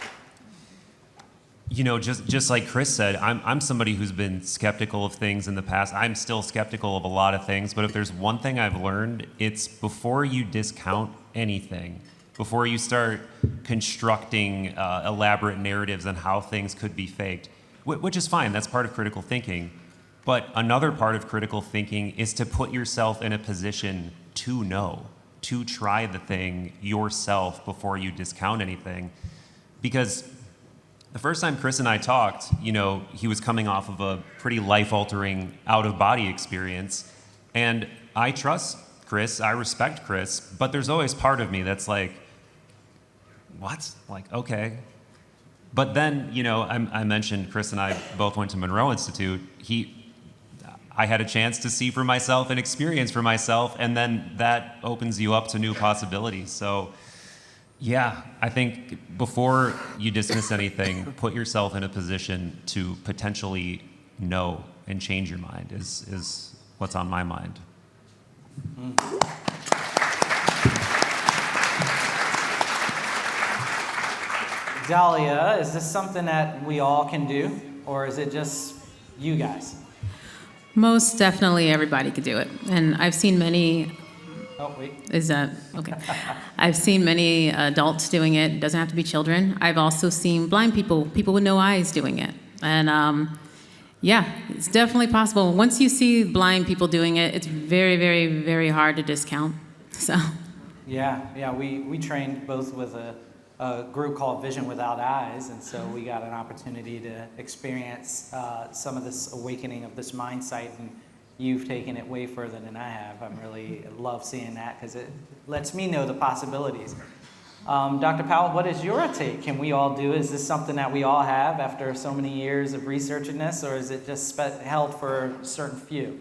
You know, just like Chris said, I'm somebody who's been skeptical of things in the past. I'm still skeptical of a lot of things, but if there's one thing I've learned, it's before you discount anything, before you start constructing elaborate narratives on how things could be faked, which is fine, that's part of critical thinking. But another part of critical thinking is to put yourself in a position to know, to try the thing yourself before you discount anything. Because the first time Chris and I talked, you know, he was coming off of a pretty life-altering out-of-body experience. And I trust Chris, I respect Chris, but there's always part of me that's like, what? Like, okay. But then, you know, I mentioned Chris and I both went to Monroe Institute. I had a chance to see for myself and experience for myself, and then that opens you up to new possibilities. So, yeah, I think before you dismiss anything, put yourself in a position to potentially know and change your mind is what's on my mind. Dalia, is this something that we all can do, or is it just you guys? Most definitely everybody could do it. And I've seen many. Oh, wait. Is that okay? I've seen many adults doing it. It doesn't have to be children. I've also seen blind people, people with no eyes doing it. And yeah, it's definitely possible. Once you see blind people doing it, it's very, very, very hard to discount. So. Yeah, we trained both with a group called Vision Without Eyes, and so we got an opportunity to experience some of this awakening of this Mindsight, and you've taken it way further than I have. I really love seeing that because it lets me know the possibilities. Dr. Powell, what is your take? Can we all do? Is this something that we all have after so many years of researching this, or is it just held for a certain few?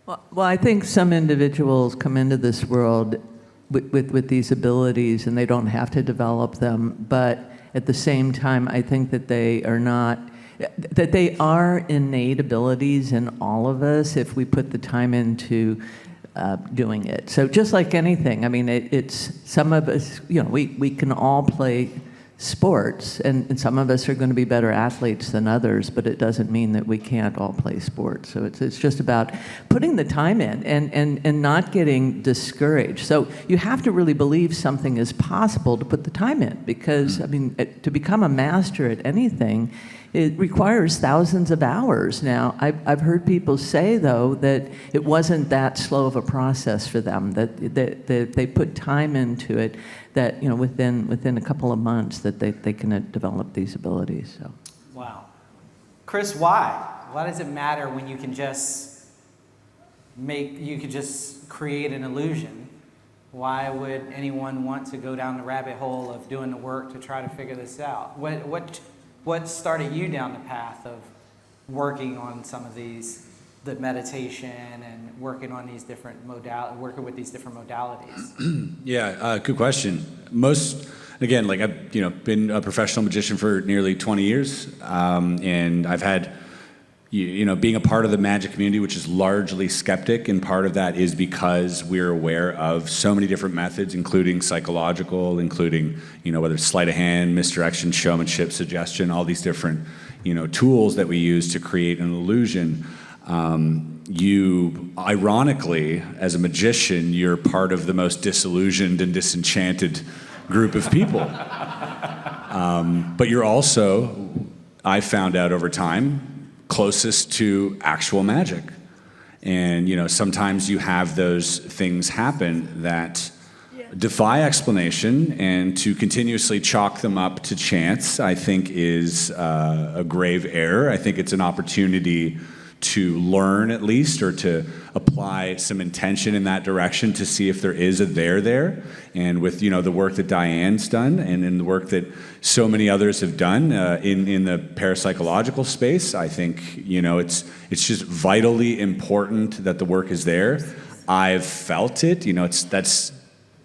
Well, I think some individuals come into this world with these abilities, and they don't have to develop them. But at the same time, I think that they are innate abilities in all of us if we put the time into doing it. So just like anything, I mean, it's some of us, you know, we can all play sports, and some of us are going to be better athletes than others, but it doesn't mean that we can't all play sports. So it's just about putting the time in and not getting discouraged. So you have to really believe something is possible to put the time in, because, I mean, to become a master at anything, it requires thousands of hours. Now, I've heard people say, though, that it wasn't that slow of a process for them, that they put time into it, that, you know, within a couple of months that they can develop these abilities. So. Wow. Chris, why? Why does it matter when you can just create an illusion? Why would anyone want to go down the rabbit hole of doing the work to try to figure this out? What started you down the path of working on some of these, the meditation and working on these different working with these different modalities? Yeah, good question. Again, like I've been a professional magician for nearly 20 years, and I've had, being a part of the magic community, which is largely skeptic, and part of that is because we're aware of so many different methods, including psychological, including, whether it's sleight of hand, misdirection, showmanship, suggestion, all these different, tools that we use to create an illusion. You, ironically, as a magician, you're part of the most disillusioned and disenchanted group of people. But you're also, I found out over time, closest to actual magic. And, sometimes you have those things happen that defy explanation, and to continuously chalk them up to chance, I think, is a grave error. I think it's an opportunity to learn, at least, or to apply some intention in that direction to see if there is a there. And with, the work that Diane's done, and in the work that so many others have done in the parapsychological space, I think, it's just vitally important that the work is there. I've felt it, that's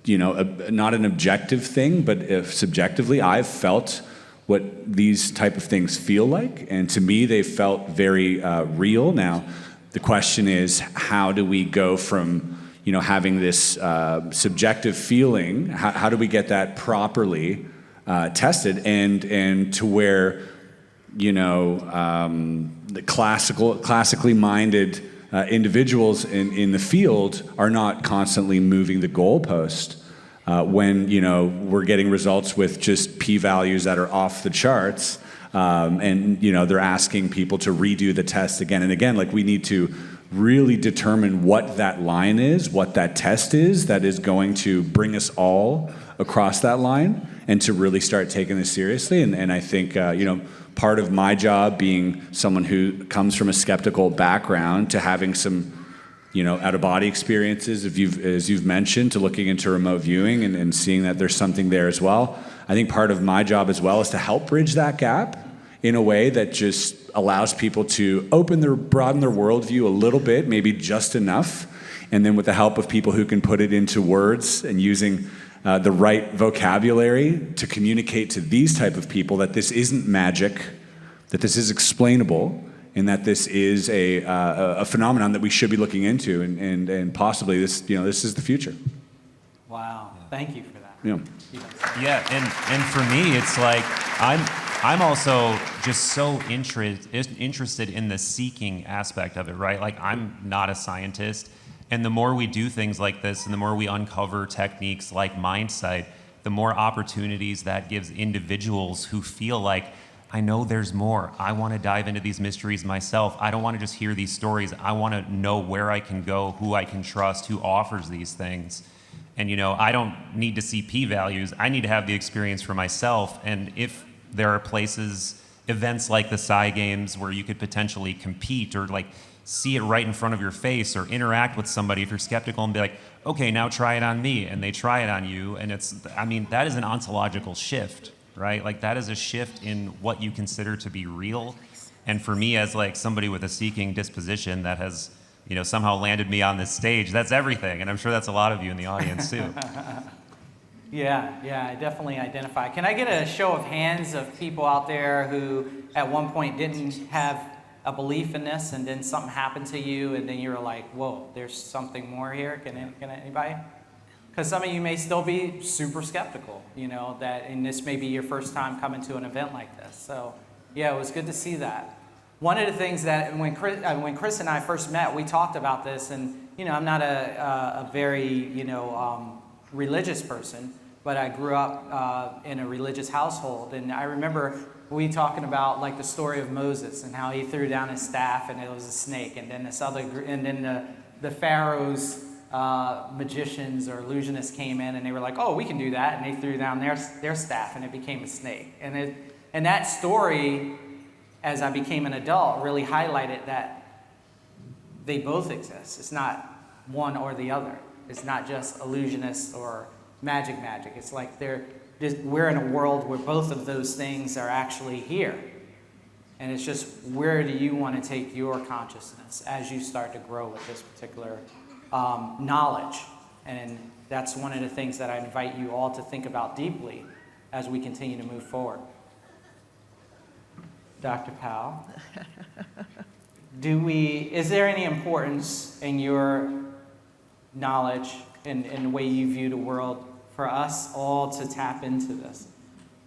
not an objective thing, but if subjectively, I've felt what these type of things feel like, and to me, they felt very real. Now, the question is, how do we go from, having this subjective feeling. How do we get that properly tested and to where, the classically minded individuals in the field are not constantly moving the goalpost when we're getting results with just p-values that are off the charts, and they're asking people to redo the test again and again. Like, we need to really determine what that line is, what that test is that is going to bring us all across that line, and to really start taking this seriously. And I think part of my job, being someone who comes from a skeptical background, to having some out-of-body experiences, as you've mentioned, to looking into remote viewing and seeing that there's something there as well. I think part of my job as well is to help bridge that gap in a way that just allows people to broaden their worldview a little bit, maybe just enough, and then with the help of people who can put it into words and using the right vocabulary to communicate to these type of people that this isn't magic, that this is explainable, and that this is a phenomenon that we should be looking into, and possibly this is the future. Wow, thank you for that. Yeah. Yeah, and for me, it's like I'm also just so interested in the seeking aspect of it, right? Like, I'm not a scientist, and the more we do things like this, and the more we uncover techniques like Mindsight, the more opportunities that gives individuals who feel like, I know there's more. I want to dive into these mysteries myself. I don't want to just hear these stories. I want to know where I can go, who I can trust, who offers these things. And I don't need to see p-values. I need to have the experience for myself. And if there are places, events like the Psy Games, where you could potentially compete or like see it right in front of your face, or interact with somebody if you're skeptical and be like, okay, now try it on me, and they try it on you, and that is an ontological shift, right? Like, that is a shift in what you consider to be real. And for me, as like somebody with a seeking disposition that has somehow landed me on this stage, that's everything. And I'm sure that's a lot of you in the audience too. Yeah, I definitely identify. Can I get a show of hands of people out there who at one point didn't have a belief in this, and then something happened to you, and then you were like, whoa, there's something more here? Can anybody? Because some of you may still be super skeptical, and this may be your first time coming to an event like this. So yeah, it was good to see that. One of the things that when Chris and I first met, we talked about this, and I'm not a very religious person, but I grew up in a religious household, and I remember we talking about like the story of Moses and how he threw down his staff and it was a snake, and then the Pharaoh's magicians or illusionists came in and they were like, oh, we can do that, and they threw down their staff and it became a snake. And that story, as I became an adult, really highlighted that they both exist. It's not one or the other. It's not just illusionists or magic. It's like we're in a world where both of those things are actually here. And it's just, where do you want to take your consciousness as you start to grow with this particular knowledge? And that's one of the things that I invite you all to think about deeply as we continue to move forward. Dr. Powell, is there any importance in your knowledge and the way you view the world for us all to tap into this?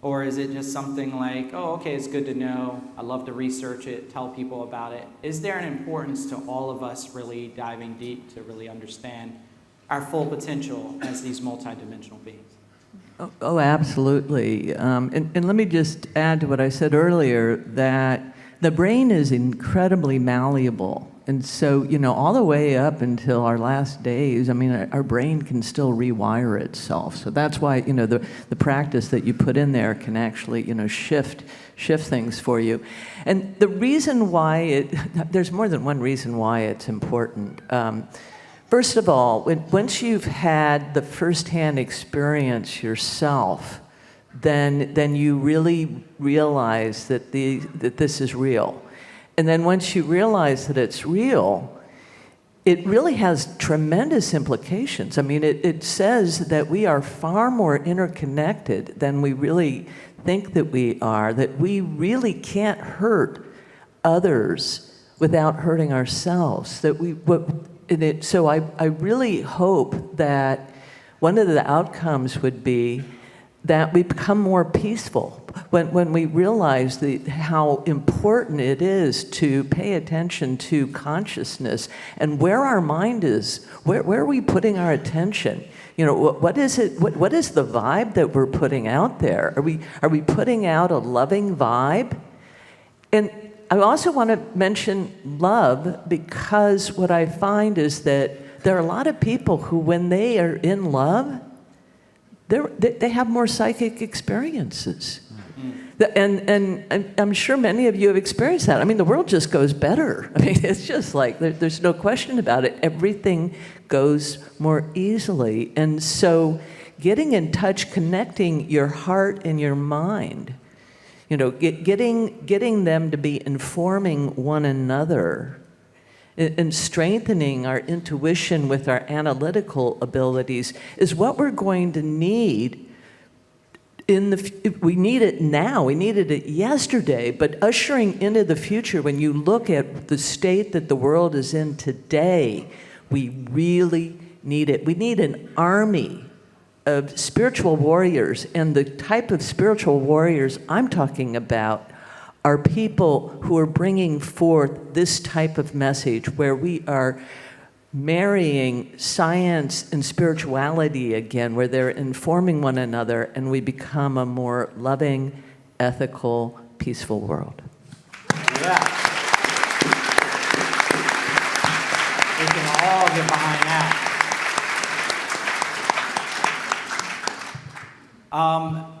Or is it just something like, oh, okay, it's good to know, I love to research it, tell people about it? Is there an importance to all of us really diving deep to really understand our full potential as these multidimensional beings? Oh, absolutely. And let me just add to what I said earlier, that the brain is incredibly malleable. And so, all the way up until our last days, our brain can still rewire itself. So that's why, the practice that you put in there can actually, shift things for you. And the reason why there's more than one reason why it's important. First of all, once you've had the firsthand experience yourself, then you really realize that this is real. And then once you realize that it's real, it really has tremendous implications. It says that we are far more interconnected than we really think that we are, that we really can't hurt others without hurting ourselves, that so I really hope that one of the outcomes would be that we become more peaceful when we realize how important it is to pay attention to consciousness and where our mind is. Where are we putting our attention? You know, what is it? What is the vibe that we're putting out there? Are we putting out a loving vibe? And I also want to mention love, because what I find is that there are a lot of people who, when they are in love, they have more psychic experiences. And I'm sure many of you have experienced that. I mean, the world just goes better. I mean, it's just like, there's no question about it. Everything goes more easily. And so getting in touch, connecting your heart and your mind, you know, getting them to be informing one another and strengthening our intuition with our analytical abilities is what we're going to need. We need it now. We needed it yesterday, but ushering into the future, when you look at the state that the world is in today, we really need it. We need an army of spiritual warriors, and the type of spiritual warriors I'm talking about are people who are bringing forth this type of message where we are marrying science and spirituality again, where they're informing one another, and we become a more loving, ethical, peaceful world. Yeah. We can all get behind that.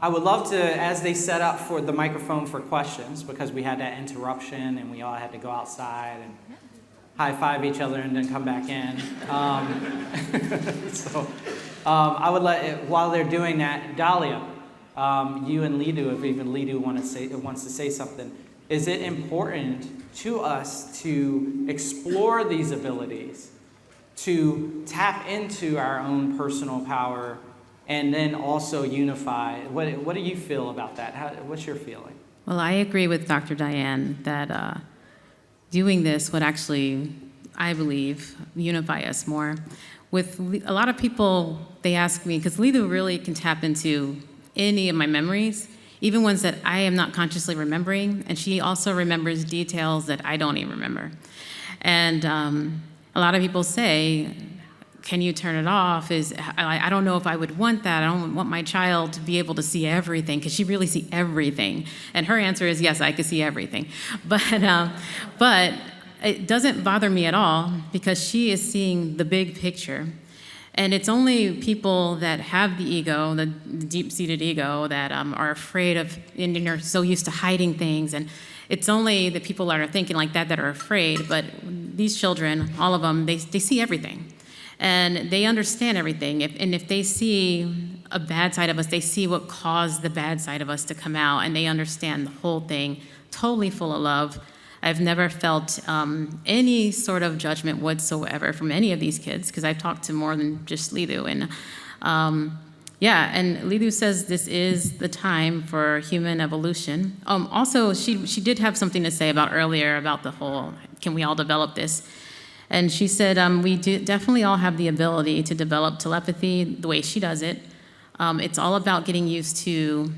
I would love to, as they set up for the microphone for questions, because we had that interruption and we all had to go outside and high-five each other and then come back in. I would let, while they're doing that, Dalia, you and Lidu, if even Lidu wants to say something, is it important to us to explore these abilities, to tap into our own personal power, and then also unify? What do you feel about that? What's your feeling? Well, I agree with Dr. Diane that doing this would actually, I believe, unify us more. With a lot of people, they ask me, because Lidu really can tap into any of my memories, even ones that I am not consciously remembering, and she also remembers details that I don't even remember. And a lot of people say, can you turn it off? I don't know if I would want that. I don't want my child to be able to see everything. Could she really see everything? And her answer is, yes, I could see everything. But it doesn't bother me at all, because she is seeing the big picture. And it's only people that have the ego, the deep-seated ego, that are afraid of, and are so used to hiding things. And it's only the people that are thinking like that are afraid. But these children, all of them, they see everything. And they understand everything. If they see a bad side of us, they see what caused the bad side of us to come out, and they understand the whole thing, totally full of love. I've never felt any sort of judgment whatsoever from any of these kids, because I've talked to more than just Lidu. And and Lidu says this is the time for human evolution. Also, she did have something to say about earlier about the whole, can we all develop this? And she said, we definitely all have the ability to develop telepathy the way she does it. It's all about getting used to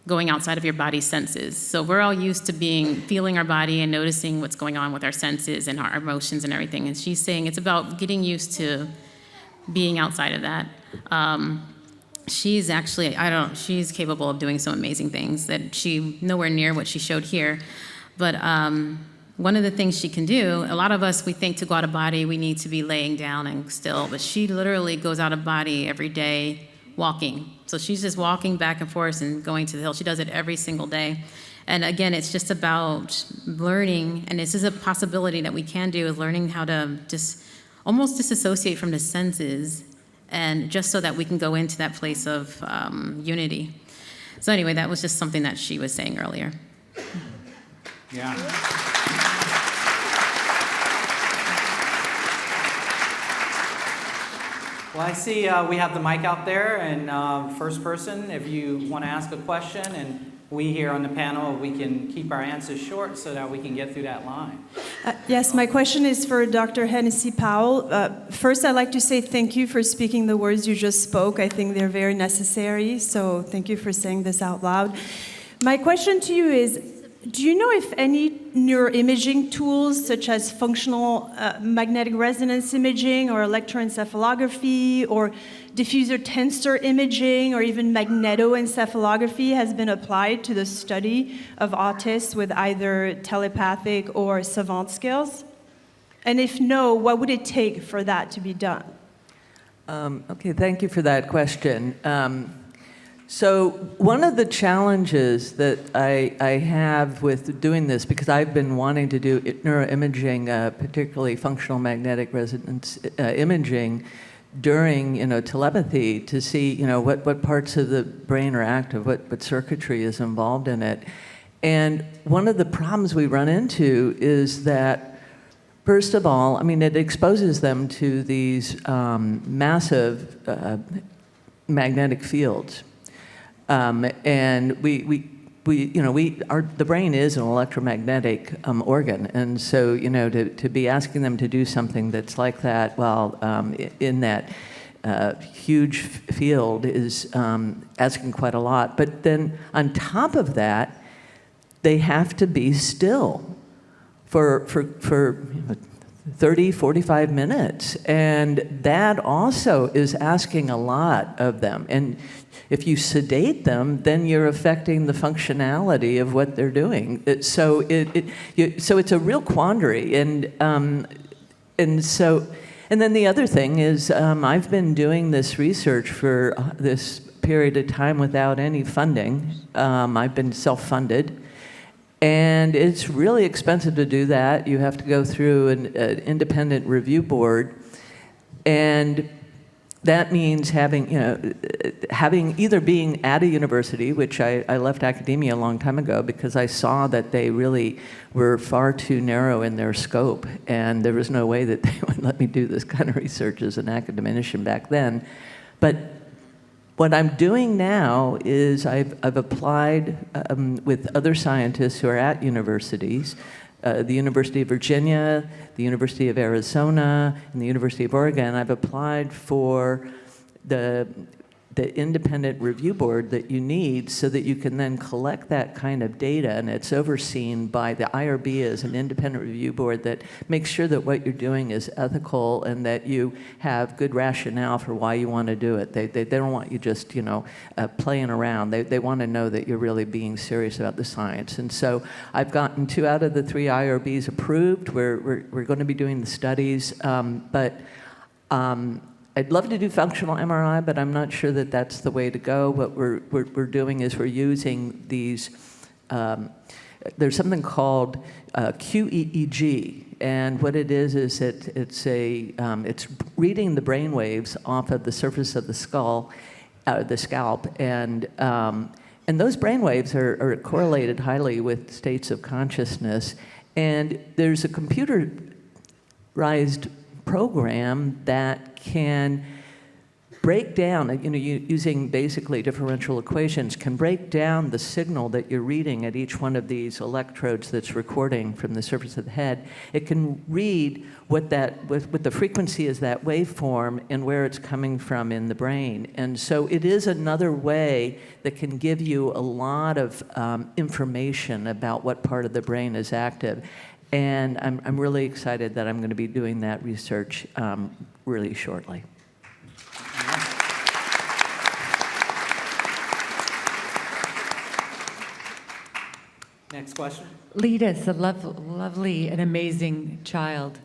going outside of your body's senses. So we're all used to feeling our body and noticing what's going on with our senses and our emotions and everything. And she's saying it's about getting used to being outside of that. She's actually, she's capable of doing some amazing things that nowhere near what she showed here. But one of the things she can do, a lot of us, we think to go out of body, we need to be laying down and still, but she literally goes out of body every day walking. So she's just walking back and forth and going to the hill. She does it every single day. And again, it's just about learning, and this is a possibility that we can do, is learning how to just almost disassociate from the senses, and just so that we can go into that place of unity. So anyway, that was just something that she was saying earlier. Yeah. Well, I see we have the mic out there, and first person, if you want to ask a question, and we here on the panel, we can keep our answers short so that we can get through that line. Yes, my question is for Dr. Hennessy Powell. First, I'd like to say thank you for speaking the words you just spoke. I think they're very necessary, so thank you for saying this out loud. My question to you is, do you know if any neuroimaging tools such as functional magnetic resonance imaging or electroencephalography or diffuser tensor imaging or even magnetoencephalography has been applied to the study of autists with either telepathic or savant skills? And if no, what would it take for that to be done? Okay, thank you for that question. So one of the challenges that I have with doing this, because I've been wanting to do neuroimaging, particularly functional magnetic resonance imaging, during telepathy to see what parts of the brain are active, what circuitry is involved in it. And one of the problems we run into is that, first of all, I mean, it exposes them to these massive magnetic fields. And the brain is an electromagnetic organ, and so to be asking them to do something that's like that while in that huge field is asking quite a lot. But then on top of that, they have to be still for 30, 45 minutes, and that also is asking a lot of them. And if you sedate them, then you're affecting the functionality of what they're doing. So it's a real quandary. And then the other thing is, I've been doing this research for this period of time without any funding. I've been self-funded. And it's really expensive to do that. You have to go through an independent review board. And that means having either being at a university, which I left academia a long time ago because I saw that they really were far too narrow in their scope, and there was no way that they would let me do this kind of research as an academician back then. But what I'm doing now is I've applied with other scientists who are at universities, the University of Virginia, the University of Arizona, and the University of Oregon. I've applied for the independent review board that you need so that you can then collect that kind of data, and it's overseen by the IRB as an independent review board that makes sure that what you're doing is ethical and that you have good rationale for why you want to do it. They don't want you just playing around. They want to know that you're really being serious about the science. And so I've gotten 2 out of the 3 IRBs approved. We're going to be doing the studies, but I'd love to do functional MRI, but I'm not sure that that's the way to go. What we're doing is we're using these, there's something called QEEG, and what it is it's reading the brain waves off of the surface of the skull, the scalp, and those brain waves are correlated highly with states of consciousness, and there's a computerized program that can break down, using basically differential equations, can break down the signal that you're reading at each one of these electrodes that's recording from the surface of the head. It can read what the frequency is, that waveform, and where it's coming from in the brain. And so it is another way that can give you a lot of information about what part of the brain is active. And I'm really excited that I'm going to be doing that research really shortly. Next question. Lida's a lovely and amazing child,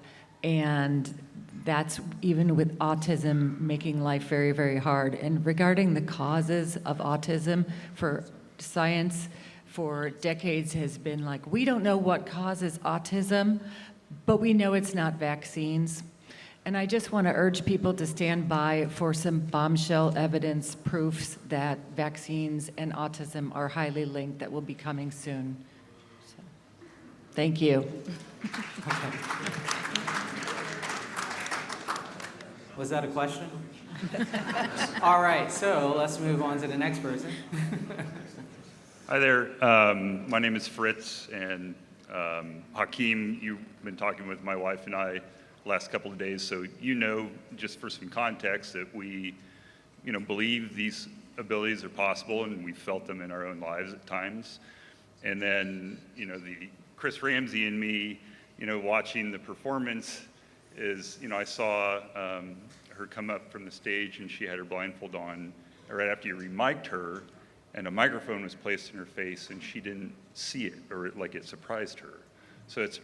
and that's even with autism making life very, very hard. And regarding the causes of autism, for science for decades has been like, we don't know what causes autism, but we know it's not vaccines. And I just want to urge people to stand by for some bombshell evidence proofs that vaccines and autism are highly linked that will be coming soon. So, thank you. Okay. Was that a question? All right, so let's move on to the next person. Hi there. My name is Fritz, and Hakim, you've been talking with my wife and I the last couple of days, so you know, just for some context, that we, believe these abilities are possible, and we felt them in our own lives at times. And then, the Chris Ramsey and me, watching the performance is, I saw her come up from the stage, and she had her blindfold on right after you remiked her, and a microphone was placed in her face, and she didn't see it, or it surprised her. So it's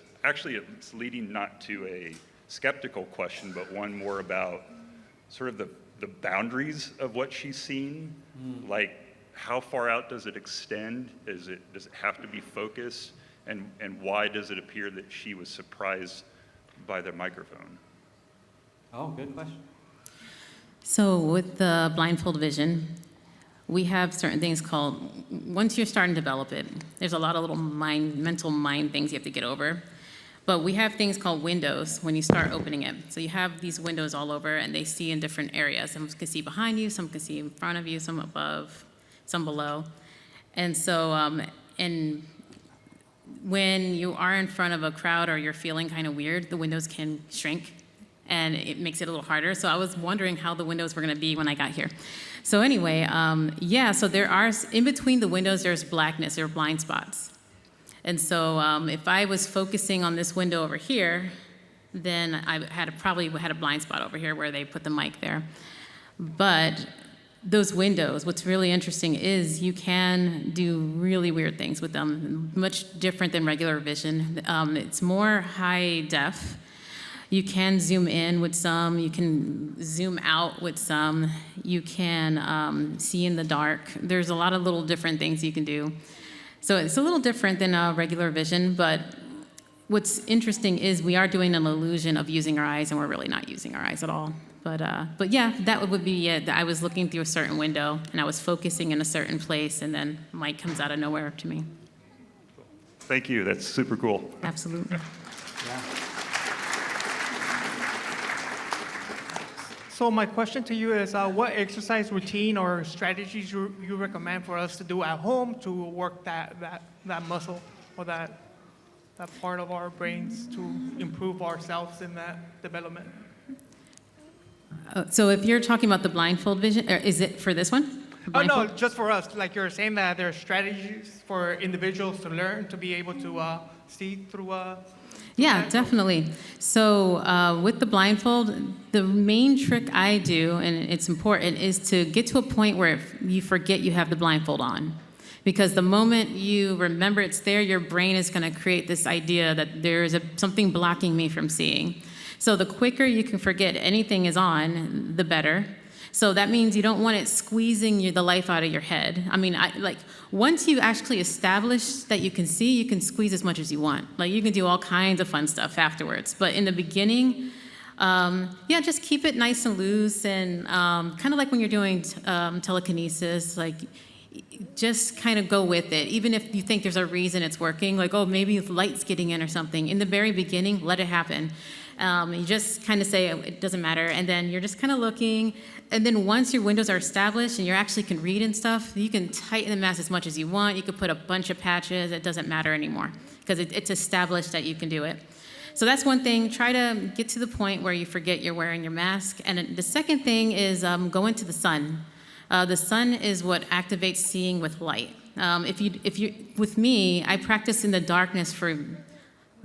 leading not to a skeptical question, but one more about sort of the boundaries of what she's seen. Like, how far out does it extend? Does it have to be focused? And why does it appear that she was surprised by the microphone? Oh, good question. So with the blindfold vision, we have certain things called, once you're starting to develop it, there's a lot of little mental mind things you have to get over. But we have things called windows when you start opening it. So you have these windows all over, and they see in different areas. Some can see behind you, some can see in front of you, some above, some below. And so, and when you are in front of a crowd or you're feeling kind of weird, the windows can shrink, and it makes it a little harder. So I was wondering how the windows were going to be when I got here. So anyway, so there are, in between the windows, there's blackness, there are blind spots. And so if I was focusing on this window over here, then I probably had a blind spot over here where they put the mic there. But those windows, what's really interesting is you can do really weird things with them, much different than regular vision. It's more high def. You can zoom in with some, you can zoom out with some, you can see in the dark. There's a lot of little different things you can do. So it's a little different than regular vision, but what's interesting is we are doing an illusion of using our eyes, and we're really not using our eyes at all. But yeah, that would be it. I was looking through a certain window, and I was focusing in a certain place, and then Mike comes out of nowhere to me. Thank you. That's super cool. Absolutely. Yeah. So my question to you is, what exercise routine or strategies you recommend for us to do at home to work that muscle or that part of our brains to improve ourselves in that development? So if you're talking about the blindfold vision, or is it for this one? Oh, no, just for us. Like you're saying that there are strategies for individuals to learn to be able to see through Yeah, definitely. So with the blindfold, the main trick I do, and it's important, is to get to a point where you forget you have the blindfold on. Because the moment you remember it's there, your brain is going to create this idea that there is something blocking me from seeing. So the quicker you can forget anything is on, the better. So that means you don't want it squeezing the life out of your head. I mean, once you actually establish that you can see, you can squeeze as much as you want. Like, you can do all kinds of fun stuff afterwards. But in the beginning, just keep it nice and loose, and kind of like when you're doing telekinesis, like, just kind of go with it. Even if you think there's a reason it's working, like, oh, maybe the light's getting in or something. In the very beginning, let it happen. You just kind of say, oh, it doesn't matter, and then you're just kind of looking, and then once your windows are established and you actually can read and stuff, you can tighten the mask as much as you want. You could put a bunch of patches. It doesn't matter anymore because it's established that you can do it. So that's one thing. Try to get to the point where you forget you're wearing your mask. And the second thing is go into the sun. The sun is what activates seeing with light. With me, I practiced in the darkness for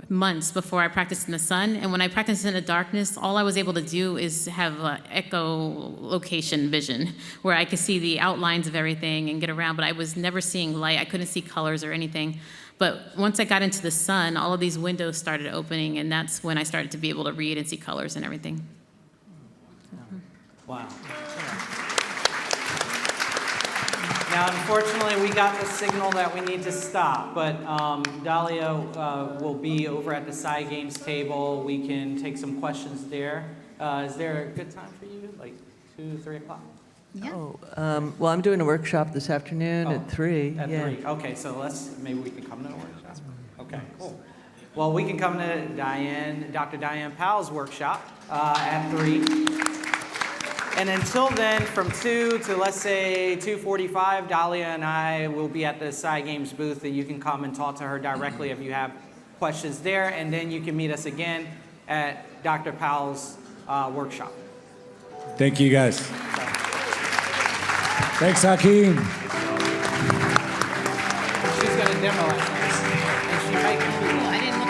months before I practiced in the sun. And when I practiced in the darkness, all I was able to do is have echolocation vision, where I could see the outlines of everything and get around, but I was never seeing light. I couldn't see colors or anything. But once I got into the sun, all of these windows started opening, and that's when I started to be able to read and see colors and everything. Wow. Now, unfortunately, we got the signal that we need to stop, but Dalia will be over at the Sci Games table. We can take some questions there. Is there a good time for you, like 2, 3 o'clock? Yeah. Well, I'm doing a workshop this afternoon at 3. At 3. Okay, so maybe we can come to the workshop. Okay, cool. Well, we can come to Dr. Diane Powell's workshop at 3. And until then, from 2 to, let's say, 2:45, Dalia and I will be at the Sci Games booth, that you can come and talk to her directly if you have questions there, and then you can meet us again at Dr. Powell's workshop. Thank you, guys. Thanks, Hakim. She's going to demo it, and she might. I didn't